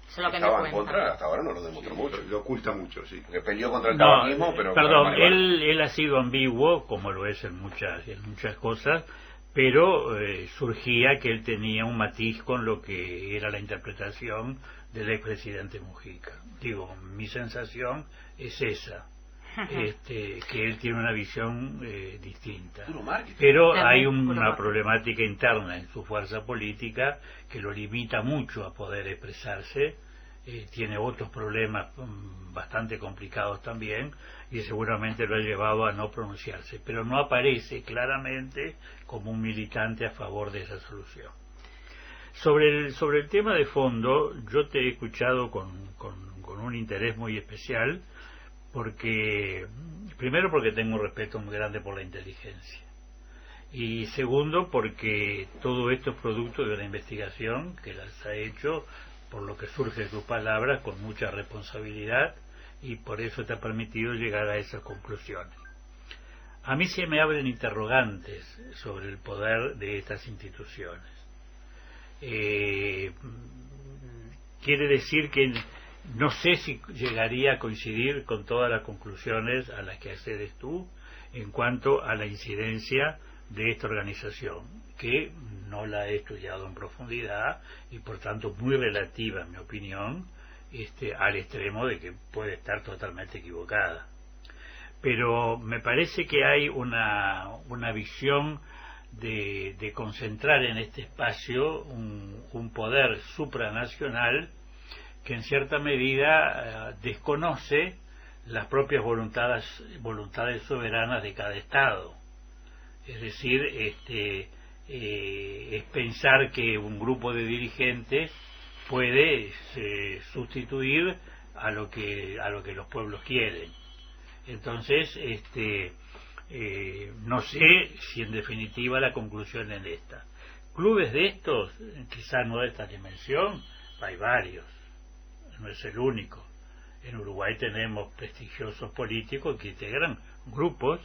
Eso es lo que me Estaba en cuentan. contra, hasta ahora no lo demostró mucho. Lo oculta mucho, sí. Porque peleó contra el No, tabaquismo, pero... contra la perdón, marihuana. él ha sido ambiguo, como lo es en muchas cosas, pero surgía que él tenía un matiz con lo que era la interpretación del expresidente Mujica. Digo, mi sensación es esa, que él tiene una visión distinta. Puro marketing. Pero También, hay puro una marketing. problemática interna en su fuerza política que lo limita mucho a poder expresarse. Tiene otros problemas bastante complicados también y seguramente lo ha llevado a no pronunciarse, pero no aparece claramente como un militante a favor de esa solución. Sobre el tema de fondo, yo te he escuchado con un interés muy especial, primero porque tengo un respeto muy grande por la inteligencia, y segundo porque todo esto es producto de una investigación que las ha hecho, por lo que surge de tus palabras, con mucha responsabilidad, y por eso te ha permitido llegar a esas conclusiones. A mí se me abren interrogantes sobre el poder de estas instituciones. Quiere decir que no sé si llegaría a coincidir con todas las conclusiones a las que accedes tú en cuanto a la incidencia de esta organización, que no la he estudiado en profundidad y por tanto muy relativa, en mi opinión, al extremo de que puede estar totalmente equivocada. Pero me parece que hay una visión de concentrar en este espacio un poder supranacional que en cierta medida desconoce las propias voluntades soberanas de cada Estado. Es decir, es pensar que un grupo de dirigentes puede sustituir a lo que los pueblos quieren. Entonces, no sé si en definitiva la conclusión es esta. Clubes de estos, quizás no de esta dimensión, hay varios, no es el único. En Uruguay tenemos prestigiosos políticos que integran grupos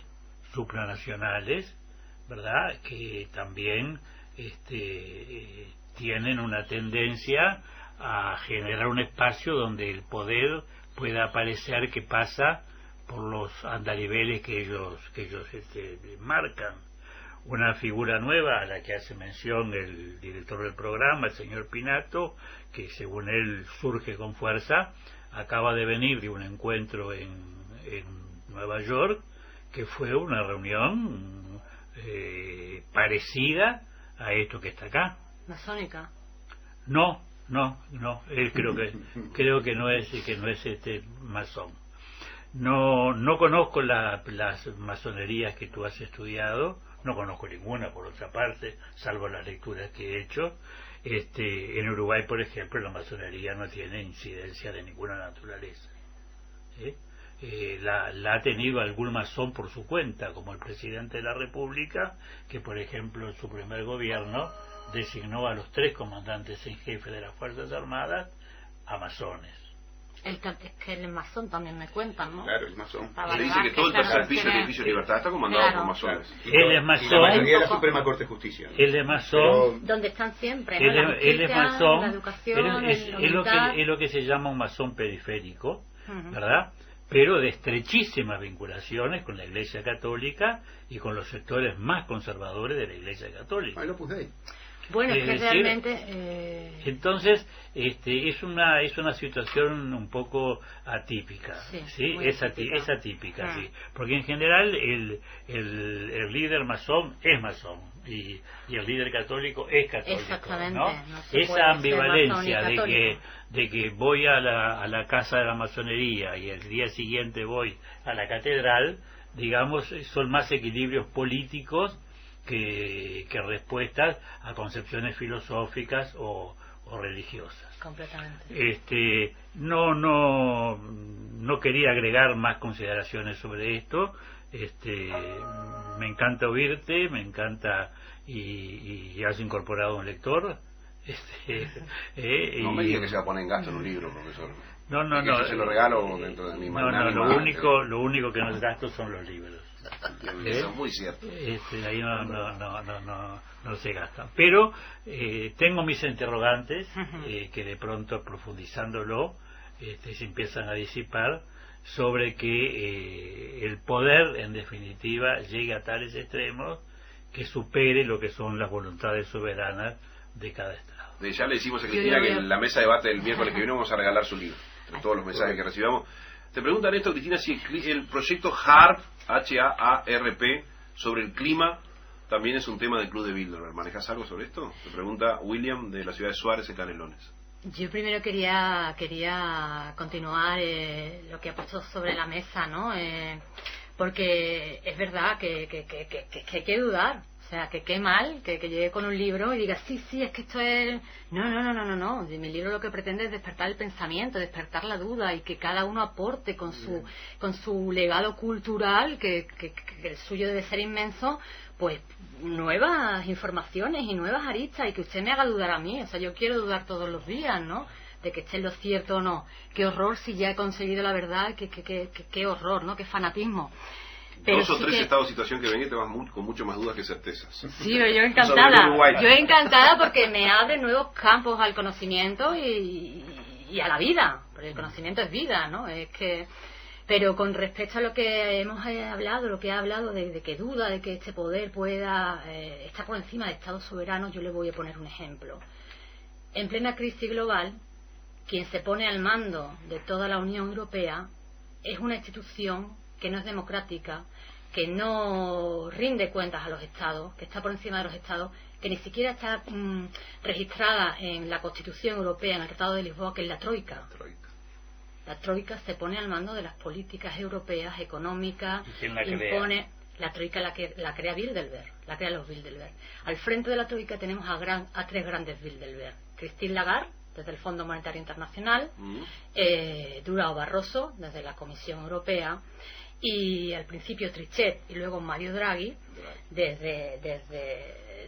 supranacionales, ¿verdad?, que también tienen una tendencia a generar un espacio donde el poder pueda parecer que pasa por los andariveles que ellos marcan. Una figura nueva a la que hace mención el director del programa, el señor Pinato, que según él surge con fuerza, acaba de venir de un encuentro en Nueva York, que fue una reunión parecida a esto que está acá. ¿Masónica? No, él creo que no es masón. No conozco las masonerías que tú has estudiado, no conozco ninguna por otra parte, salvo las lecturas que he hecho. En Uruguay, por ejemplo, la masonería no tiene incidencia de ninguna naturaleza. La ha tenido algún masón por su cuenta, como el presidente de la República, que por ejemplo en su primer gobierno designó a los 3 comandantes en jefe de las Fuerzas Armadas a masones. Es que el masón también me cuentan, ¿no? Claro, el masón. Se dice que todo el tercer piso del edificio Libertad está comandado por masones. Él es Y masón. la mayoría de la Suprema Corte de Justicia. Él es masón. Donde están siempre, ¿no? Él La es justicia, masón. la educación, Es la unidad. lo que se llama un masón periférico, ¿verdad? Pero de estrechísimas vinculaciones con la Iglesia Católica y con los sectores más conservadores de la Iglesia Católica. Ahí lo puse ahí. Bueno, es que decir, realmente... entonces es una situación un poco atípica, Sí, muy es atípica. atípica, sí, porque en general el líder masón es masón y el líder católico es católico. Exactamente, ¿no? no se puede Esa ser ambivalencia masón y católico. de que voy a la casa de la masonería y el día siguiente voy a la catedral, digamos, son más equilibrios políticos que respuestas a concepciones filosóficas o religiosas. Completamente. No quería agregar más consideraciones sobre esto. Me encanta oírte, me encanta y has incorporado un lector. No me diga que se va a poner en gasto en un libro, profesor. No, Yo se lo regalo dentro de mi magnánima. lo único que nos gasto son los libros. Eso es muy cierto. Ahí no se gastan. Pero tengo mis interrogantes que de pronto profundizándolo se empiezan a disipar sobre que el poder en definitiva llegue a tales extremos que supere lo que son las voluntades soberanas de cada Estado. Ya le decimos a Cristina que en la mesa de debate del miércoles que viene vamos a regalar su libro, entre todos los mensajes que recibamos. Te preguntan esto, Cristina, si el proyecto HAARP, H-A-A-R-P, sobre el clima, también es un tema del Club de Bilderberg. ¿Manejas algo sobre esto? Te pregunta William, de la ciudad de Suárez, en Canelones. Yo primero quería continuar lo que ha puesto sobre la mesa, ¿no? Porque es verdad que hay que dudar. O sea, que qué mal que llegue con un libro y diga, sí, es que esto es... No. Mi libro lo que pretende es despertar el pensamiento, despertar la duda y que cada uno aporte con su legado cultural, que el suyo debe ser inmenso, pues nuevas informaciones y nuevas aristas y que usted me haga dudar a mí. O sea, yo quiero dudar todos los días, ¿no? De que esté en lo cierto o no. Qué horror si ya he conseguido la verdad, qué horror, ¿no? Qué fanatismo. Pero 2 o 3 sí estados de situación que ven y te vas con mucho más dudas que certezas. Sí, pero yo encantada. Yo encantada porque me abre nuevos campos al conocimiento y a la vida. Porque el conocimiento es vida, ¿no? Pero con respecto a lo que hemos hablado, lo que ha hablado de que duda de que este poder pueda estar por encima de estados soberanos, yo le voy a poner un ejemplo. En plena crisis global, quien se pone al mando de toda la Unión Europea es una institución que no es democrática, que no rinde cuentas a los estados, que está por encima de los estados, que ni siquiera está registrada en la Constitución Europea, en el Tratado de Lisboa, que es la Troika. La Troika se pone al mando de las políticas europeas, económicas, ¿Y quién la impone... La Troika la crea Bilderberg, la crea los Bilderberg. Al frente de la Troika tenemos a 3 grandes Bilderberg. Christine Lagarde, desde el Fondo Monetario Internacional, Durão Barroso, desde la Comisión Europea, y al principio Trichet y luego Mario Draghi desde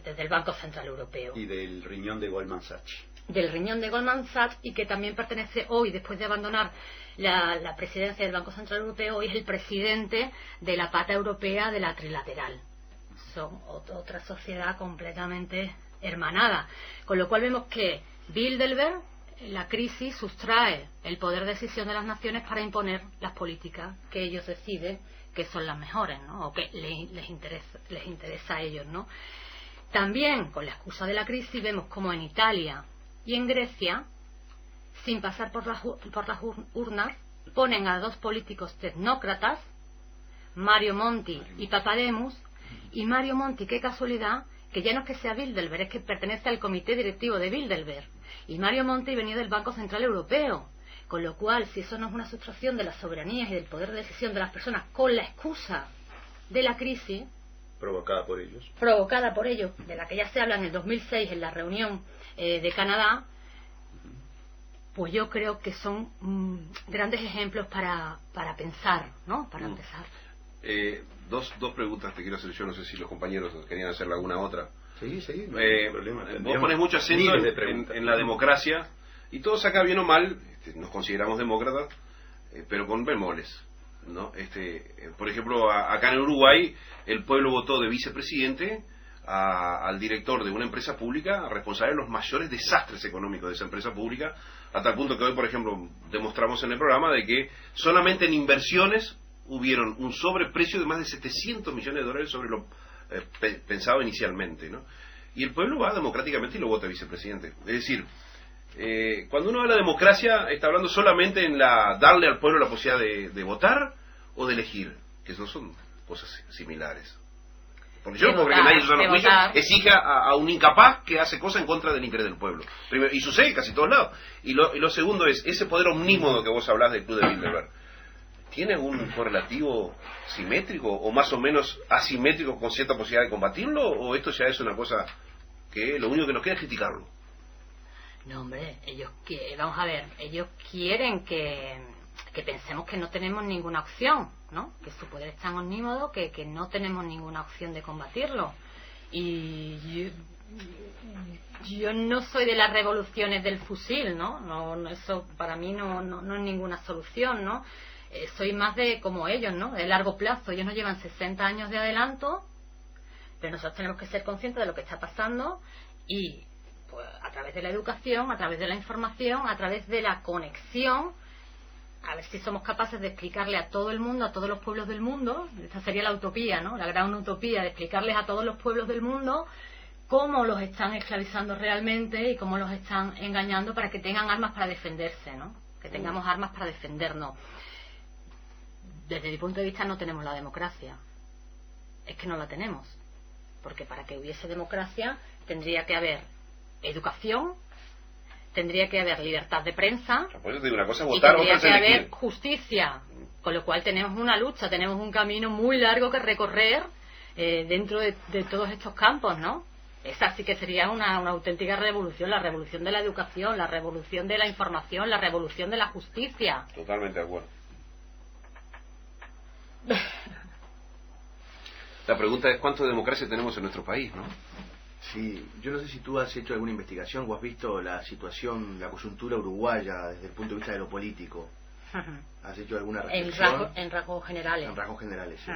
el Banco Central Europeo. Y del riñón de Goldman Sachs. Del riñón de Goldman Sachs, y que también pertenece hoy, después de abandonar la presidencia del Banco Central Europeo, hoy es el presidente de la pata europea de la trilateral. Son otra sociedad completamente hermanada. Con lo cual vemos que Bilderberg, la crisis, sustrae el poder de decisión de las naciones para imponer las políticas que ellos deciden que son las mejores, ¿no? O que les interesa a ellos, ¿no? También, con la excusa de la crisis, vemos como en Italia y en Grecia, sin pasar por las urnas, ponen a 2 políticos tecnócratas, Mario Monti y Papademos, y Mario Monti, qué casualidad, que ya no es que sea Bilderberg, es que pertenece al comité directivo de Bilderberg, y Mario Monti venía del Banco Central Europeo, con lo cual, si eso no es una sustracción de las soberanías y del poder de decisión de las personas con la excusa de la crisis Provocada por ellos, de la que ya se habla en el 2006 en la reunión de Canadá, pues yo creo que son grandes ejemplos para pensar, ¿no? Para empezar. Dos preguntas te quiero hacer yo, no sé si los compañeros querían hacerle alguna otra. Sí, no hay problema. Vos pones mucho acento en la democracia, y todos acá, bien o mal, nos consideramos demócratas, pero con bemoles, ¿no? Por ejemplo, acá en Uruguay, el pueblo votó de vicepresidente al director de una empresa pública responsable de los mayores desastres económicos de esa empresa pública, a tal punto que hoy, por ejemplo, demostramos en el programa de que solamente en inversiones hubieron un sobreprecio de más de 700 millones de dólares sobre lo pensado inicialmente, ¿no? Y el pueblo va democráticamente y lo vota vicepresidente. Es decir, cuando uno habla de democracia, está hablando solamente en darle al pueblo la posibilidad de votar o de elegir, que no son cosas similares. Porque yo no puedo creer que nadie en su sano juicio exija a un incapaz que hace cosas en contra del interés del pueblo. Primero, y sucede en casi todos lados. Y lo segundo es, ese poder omnímodo que vos hablás del Club de Bilderberg, ¿tiene algún correlativo simétrico o más o menos asimétrico con cierta posibilidad de combatirlo? ¿O esto ya es una cosa que lo único que nos queda es criticarlo? No, hombre, vamos a ver, ellos quieren que pensemos que no tenemos ninguna opción, ¿no? Que su poder es tan omnímodo que no tenemos ninguna opción de combatirlo. Y yo no soy de las revoluciones del fusil, ¿no? Eso para mí no es ninguna solución, ¿no? Soy más de como ellos, ¿no? De largo plazo. Ellos nos llevan 60 años de adelanto, pero nosotros tenemos que ser conscientes de lo que está pasando y pues, a través de la educación, a través de la información, a través de la conexión, a ver si somos capaces de explicarle a todo el mundo, a todos los pueblos del mundo, esta sería la utopía, ¿no? La gran utopía de explicarles a todos los pueblos del mundo cómo los están esclavizando realmente y cómo los están engañando para que tengan armas para defenderse, ¿no? Que tengamos armas para defendernos. Desde mi punto de vista no tenemos la democracia. Es que no la tenemos. Porque para que hubiese democracia tendría que haber educación, tendría que haber libertad de prensa, por eso te digo una cosa, y votar, tendría que haber justicia, con lo cual tenemos una lucha, tenemos un camino muy largo que recorrer dentro de todos estos campos, ¿no? Esa sí que sería una auténtica revolución, la revolución de la educación, la revolución de la información, la revolución de la justicia. Totalmente de acuerdo. La pregunta es cuánto de democracia tenemos en nuestro país, ¿no? Sí, yo no sé si tú has hecho alguna investigación o has visto la situación, la coyuntura uruguaya desde el punto de vista de lo político. ¿Has hecho alguna reflexión? En rasgos generales. En rasgos generales, sí.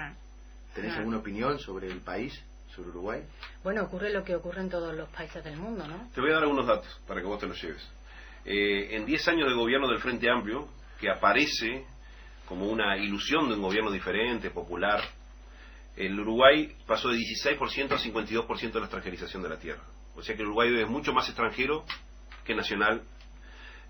¿Tenés alguna opinión sobre el país, sobre Uruguay? Bueno, ocurre lo que ocurre en todos los países del mundo, ¿no? Te voy a dar algunos datos para que vos te los lleves. En 10 años de gobierno del Frente Amplio, que aparece como una ilusión de un gobierno diferente, popular, el Uruguay pasó de 16% a 52% de la extranjerización de la tierra. O sea que el Uruguay es mucho más extranjero que nacional.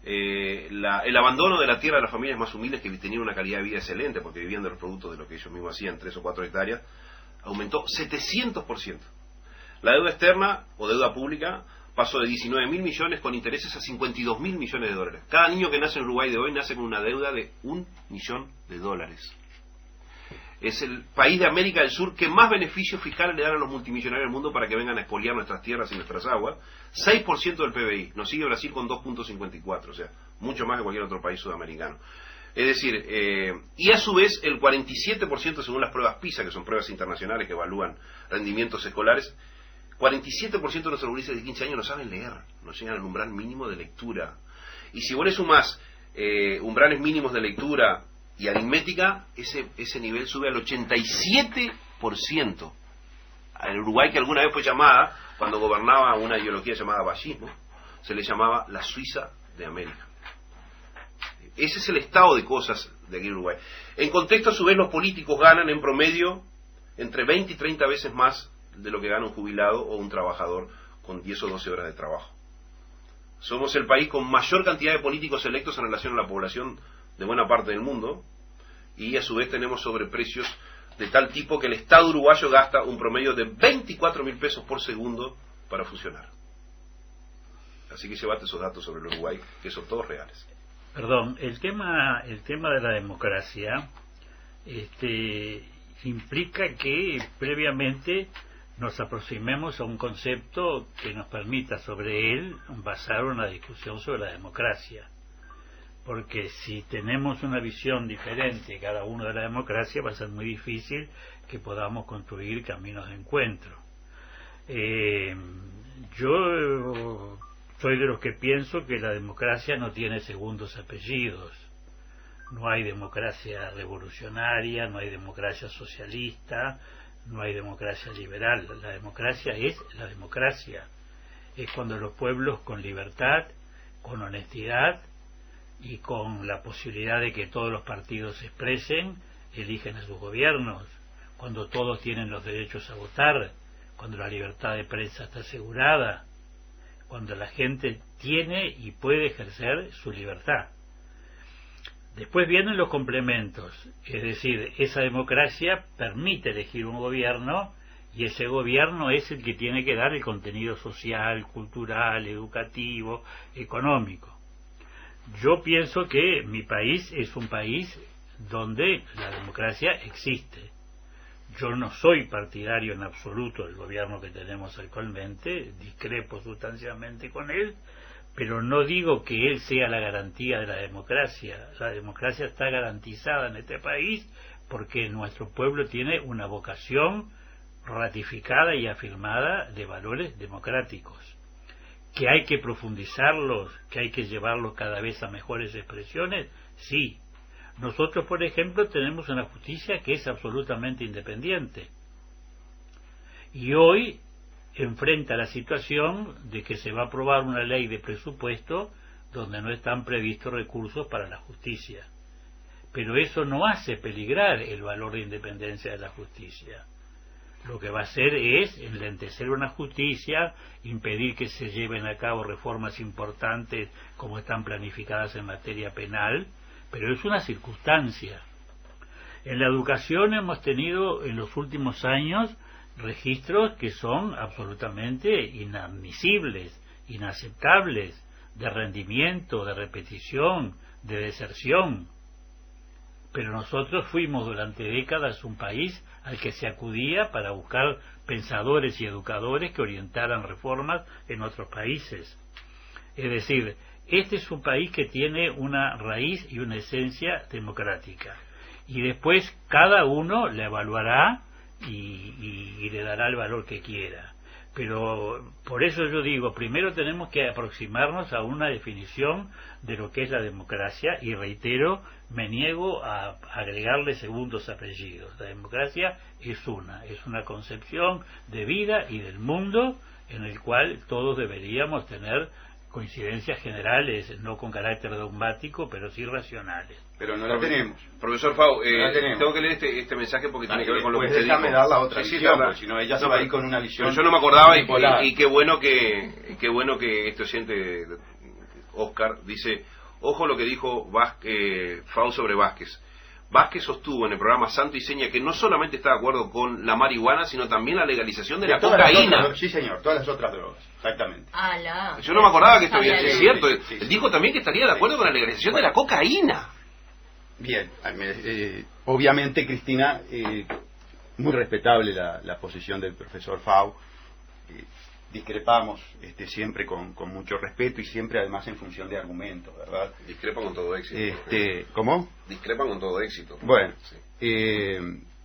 El abandono de la tierra de las familias más humildes que tenían una calidad de vida excelente porque vivían de los productos de lo que ellos mismos hacían, 3 o 4 hectáreas, aumentó 700%. La deuda externa o deuda pública pasó de 19.000 millones con intereses a 52.000 millones de dólares. Cada niño que nace en Uruguay de hoy nace con una deuda de $1 millón. Es el país de América del Sur que más beneficios fiscales le dan a los multimillonarios del mundo para que vengan a expoliar nuestras tierras y nuestras aguas. 6% del PBI. Nos sigue Brasil con 2.54, o sea, mucho más que cualquier otro país sudamericano. Es decir, y a su vez el 47% según las pruebas PISA, que son pruebas internacionales que evalúan rendimientos escolares, 47% de nuestros gurises de 15 años no saben leer, no llegan al umbral mínimo de lectura. Y si vos le sumás umbrales mínimos de lectura y aritmética, ese nivel sube al 87%. En Uruguay, que alguna vez fue llamada, cuando gobernaba una ideología llamada vallismo, se le llamaba la Suiza de América. Ese es el estado de cosas de aquí en Uruguay. En contexto, a su vez, los políticos ganan en promedio entre 20 y 30 veces más de lo que gana un jubilado o un trabajador con 10 o 12 horas de trabajo. Somos el país con mayor cantidad de políticos electos en relación a la población de buena parte del mundo, y a su vez tenemos sobreprecios de tal tipo que el Estado uruguayo gasta un promedio de 24.000 pesos por segundo para funcionar. Así que llévate esos datos sobre el Uruguay, que son todos reales. Perdón, el tema de la democracia implica que previamente nos aproximemos a un concepto que nos permita sobre él basar una discusión sobre la democracia. Porque si tenemos una visión diferente cada uno de la democracia, va a ser muy difícil que podamos construir caminos de encuentro. Yo soy de los que pienso que la democracia no tiene segundos apellidos. No hay democracia revolucionaria, no hay democracia socialista, no hay democracia liberal. La democracia es la democracia. Es cuando los pueblos con libertad, con honestidad y con la posibilidad de que todos los partidos se expresen, eligen a sus gobiernos, cuando todos tienen los derechos a votar, cuando la libertad de prensa está asegurada, cuando la gente tiene y puede ejercer su libertad. Después vienen los complementos, es decir, esa democracia permite elegir un gobierno y ese gobierno es el que tiene que dar el contenido social, cultural, educativo, económico. Yo pienso que mi país es un país donde la democracia existe. Yo no soy partidario en absoluto del gobierno que tenemos actualmente, discrepo sustancialmente con él, pero no digo que él sea la garantía de la democracia. La democracia está garantizada en este país porque nuestro pueblo tiene una vocación ratificada y afirmada de valores democráticos. ¿Que hay que profundizarlos, que hay que llevarlos cada vez a mejores expresiones? Sí. Nosotros, por ejemplo, tenemos una justicia que es absolutamente independiente. Y hoy enfrenta la situación de que se va a aprobar una ley de presupuesto donde no están previstos recursos para la justicia. Pero eso no hace peligrar el valor de independencia de la justicia. Lo que va a hacer es enlentecer una justicia, impedir que se lleven a cabo reformas importantes como están planificadas en materia penal, pero es una circunstancia. En la educación hemos tenido en los últimos años registros que son absolutamente inadmisibles, inaceptables, de rendimiento, de repetición, de deserción. Pero nosotros fuimos durante décadas un país al que se acudía para buscar pensadores y educadores que orientaran reformas en otros países. Es decir, este es un país que tiene una raíz y una esencia democrática. Y después cada uno la evaluará y le dará el valor que quiera. Pero por eso yo digo, primero tenemos que aproximarnos a una definición de lo que es la democracia y reitero, me niego a agregarle segundos apellidos. La democracia es una concepción de vida y del mundo en el cual todos deberíamos tener coincidencias generales, no con carácter dogmático, pero sí racionales. Pero no la tenemos. Profesor Fau, No la tenemos. tengo que leer este mensaje porque tiene que ver con lo que Pues usted déjame dijo. dar la otra Sí, visión, sí, porque si no ella se va a ir con una visión. Yo no me acordaba bipolar. y qué bueno que este oyente, Oscar, dice, ojo lo que dijo Fau sobre Vázquez. Vázquez sostuvo en el programa Santo y Seña que no solamente está de acuerdo con la marihuana, sino también la legalización de la Todas las cocaína. otras- sí, señor, todas las otras drogas, exactamente. Yo no me acordaba que esto había Sabía sido de- cierto. Sí, sí. Dijo también que estaría de acuerdo con la legalización de la cocaína. Bien, obviamente, Cristina, muy respetable la posición del profesor Fau. Discrepamos siempre con mucho respeto y siempre además en función de argumentos, ¿verdad? Discrepan con todo éxito. ¿Cómo? Discrepan con todo éxito. Bueno, Sí.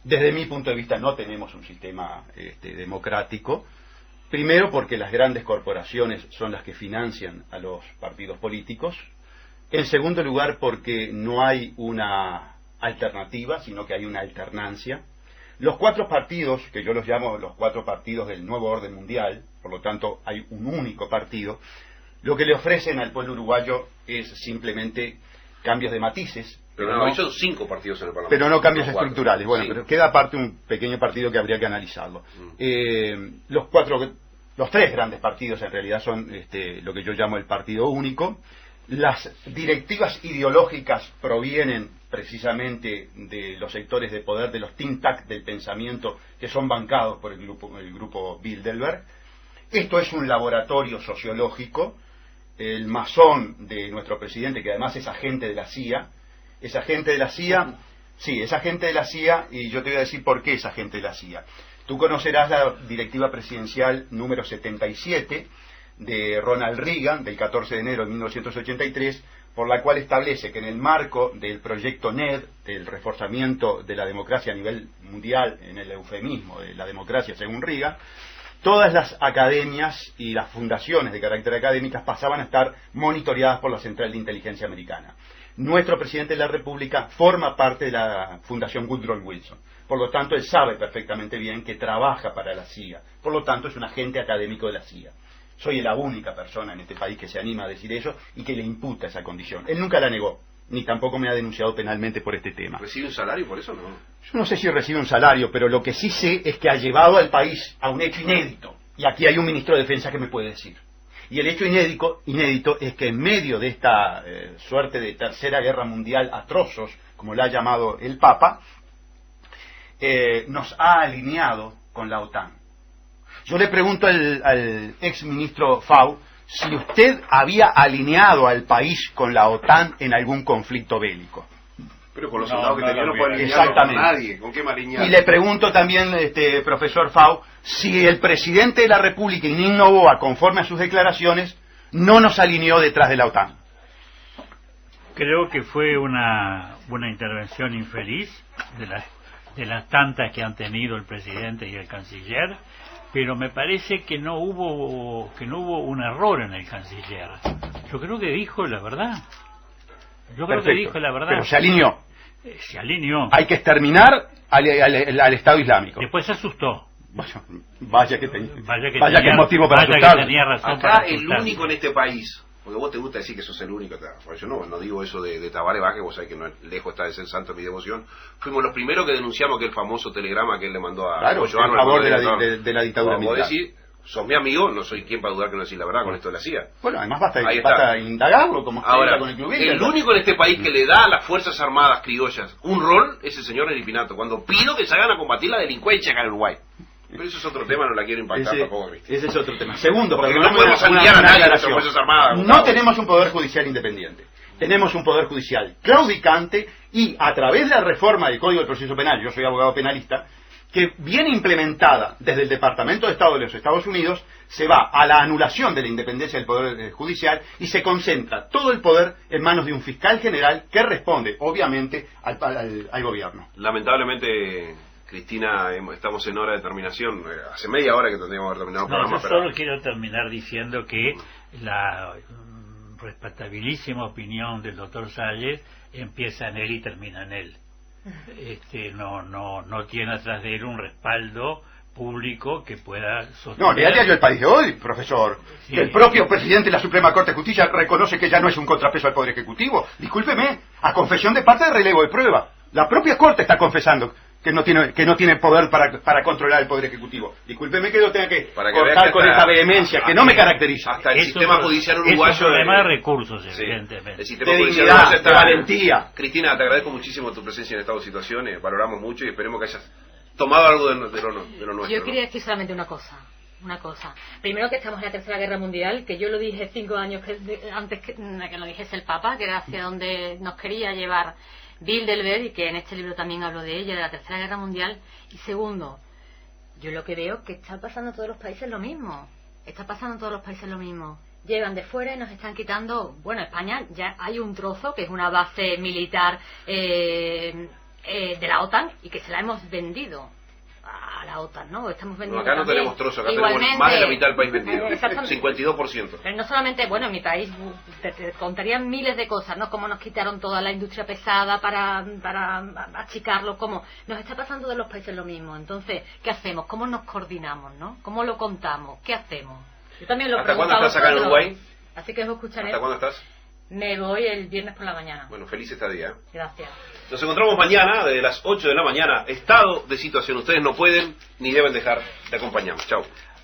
desde mi punto de vista no tenemos un sistema democrático. Primero porque las grandes corporaciones son las que financian a los partidos políticos. En segundo lugar porque no hay una alternativa, sino que hay una alternancia. Los cuatro partidos, que yo los llamo los cuatro partidos del nuevo orden mundial, por lo tanto hay un único partido, lo que le ofrecen al pueblo uruguayo es simplemente cambios de matices, Pero no, son 5 partidos en el Parlamento. pero no cambios No 4. estructurales. Bueno, Sí. pero queda aparte un pequeño partido que habría que analizarlo. Los tres grandes partidos en realidad son lo que yo llamo el partido único. Las directivas ideológicas provienen precisamente de los sectores de poder, de los think tank del pensamiento que son bancados por el grupo Bilderberg. Esto es un laboratorio sociológico. El masón de nuestro presidente, que además es agente de la CIA, y yo te voy a decir por qué es agente de la CIA. Tú conocerás la directiva presidencial número 77 de Ronald Reagan, del 14 de enero de 1983, por la cual establece que en el marco del proyecto NED, del reforzamiento de la democracia a nivel mundial, en el eufemismo de la democracia según Reagan, todas las academias y las fundaciones de carácter académicas pasaban a estar monitoreadas por la Central de Inteligencia Americana. Nuestro presidente de la República forma parte de la Fundación Woodrow Wilson. Por lo tanto, él sabe perfectamente bien que trabaja para la CIA. Por lo tanto, es un agente académico de la CIA. Soy la única persona en este país que se anima a decir eso y que le imputa esa condición. Él nunca la negó, ni tampoco me ha denunciado penalmente por este tema. ¿Recibe un salario por eso o no? Yo no sé si recibe un salario, pero lo que sí sé es que ha llevado al país a un hecho inédito. Y aquí hay un ministro de Defensa que me puede decir. Y el hecho inédito es que en medio de esta suerte de tercera guerra mundial atrozos, como la ha llamado el Papa, nos ha alineado con la OTAN. Yo le pregunto al ex ministro Fau si usted había alineado al país con la OTAN en algún conflicto bélico. Pero con los soldados que tenía no puede alinearlo con Exactamente. nadie. ¿Con qué me alinear? Y le pregunto también, profesor Fau, si el presidente de la República, Ignacio Noboa, conforme a sus declaraciones, no nos alineó detrás de la OTAN. Creo que fue una intervención infeliz de las tantas que han tenido el presidente y el canciller, pero me parece que no hubo un error en el canciller. Yo creo que dijo la verdad. Perfecto. Pero se alineó. Se alineó. Hay que exterminar al Estado Islámico. Después se asustó. Vaya que tenía motivo para vaya que asustarlo. tenía razón Acá para el asustarlo. único en este país, porque vos te gusta decir que sos el único, por eso no digo eso de Tabaré Vázquez, vos sabés que no, lejos está de ser santo mi devoción. Fuimos los primeros que denunciamos aquel famoso telegrama que él le mandó a Joano a favor de la dictadura vos militar. decís, sos mi amigo, no soy quien para dudar que no decís la verdad con esto de la CIA. Bueno, además Ahí basta indagarlo, como usted Ahora, hizo con el Club Bilderberg. el único en este país que le da a las Fuerzas Armadas criollas un rol es el señor Neri Pinato, cuando pido que salgan a combatir la delincuencia acá en Uruguay. Pero eso es otro tema, no la quiero impactar tampoco, ¿viste? Ese es otro tema. Segundo, Porque perdóname, no podemos una alinear a nadie de aclaración. nuestras Fuerzas Armadas, No Gustavo. tenemos un poder judicial independiente. Tenemos un poder judicial claudicante y a través de la reforma del Código del Proceso Penal, yo soy abogado penalista, que bien implementada desde el Departamento de Estado de los Estados Unidos, se va a la anulación de la independencia del Poder Judicial y se concentra todo el poder en manos de un fiscal general que responde, obviamente, al gobierno. Lamentablemente, Cristina, estamos en hora de terminación. Hace media hora que tendríamos que haber terminado el No, programa. yo solo quiero terminar diciendo que la respetabilísima opinión del doctor Salles empieza en él y termina en él. No tiene atrás de él un respaldo público que pueda sostener. No, lea yo el país de hoy, profesor. Sí. Que el propio presidente de la Suprema Corte de Justicia reconoce que ya no es un contrapeso al Poder Ejecutivo. Discúlpeme, a confesión de parte de relevo de prueba. La propia Corte está confesando que no tiene poder para controlar el Poder Ejecutivo. Discúlpeme que yo tenga que cortar con esta vehemencia que no me caracteriza. Hasta el sistema judicial uruguayo... Es un problema de recursos, Sí. evidentemente. El sistema De judicial dignidad, uruguayo de valentía. Cristina, te agradezco muchísimo tu presencia en esta situación. Valoramos mucho y esperemos que hayas tomado algo de lo nuestro. Yo quería decir solamente una cosa. Primero, que estamos en la Tercera Guerra Mundial, que yo lo dije 5 años antes que lo dijese el Papa, que era hacia donde nos quería llevar Bilderberg, y que en este libro también hablo de ella, de la Tercera Guerra Mundial. Y segundo, yo lo que veo es que está pasando en todos los países lo mismo. Llegan de fuera y nos están quitando. Bueno, España ya hay un trozo que es una base militar de la OTAN y que se la hemos vendido a la OTAN, ¿no? Estamos vendiendo Acá no también. tenemos trozo, acá Igualmente, tenemos más de la mitad del país vendido. Exactamente. 52%. Pero no solamente, bueno, en mi país te contarían miles de cosas, ¿no? Cómo nos quitaron toda la industria pesada para achicarlo, cómo nos está pasando de los países lo mismo. Entonces, ¿qué hacemos? ¿Cómo nos coordinamos, no? ¿Cómo lo contamos? ¿Qué hacemos? Yo también lo ¿Hasta pregunto cuándo a estás acá en vosotros, Uruguay? así que os escucharé. ¿Hasta cuándo estás? Me voy el viernes por la mañana. Bueno, feliz estadía. Gracias. Nos encontramos mañana, desde las 8 de la mañana. Estado de situación. Ustedes no pueden ni deben dejar de acompañarnos. Chao.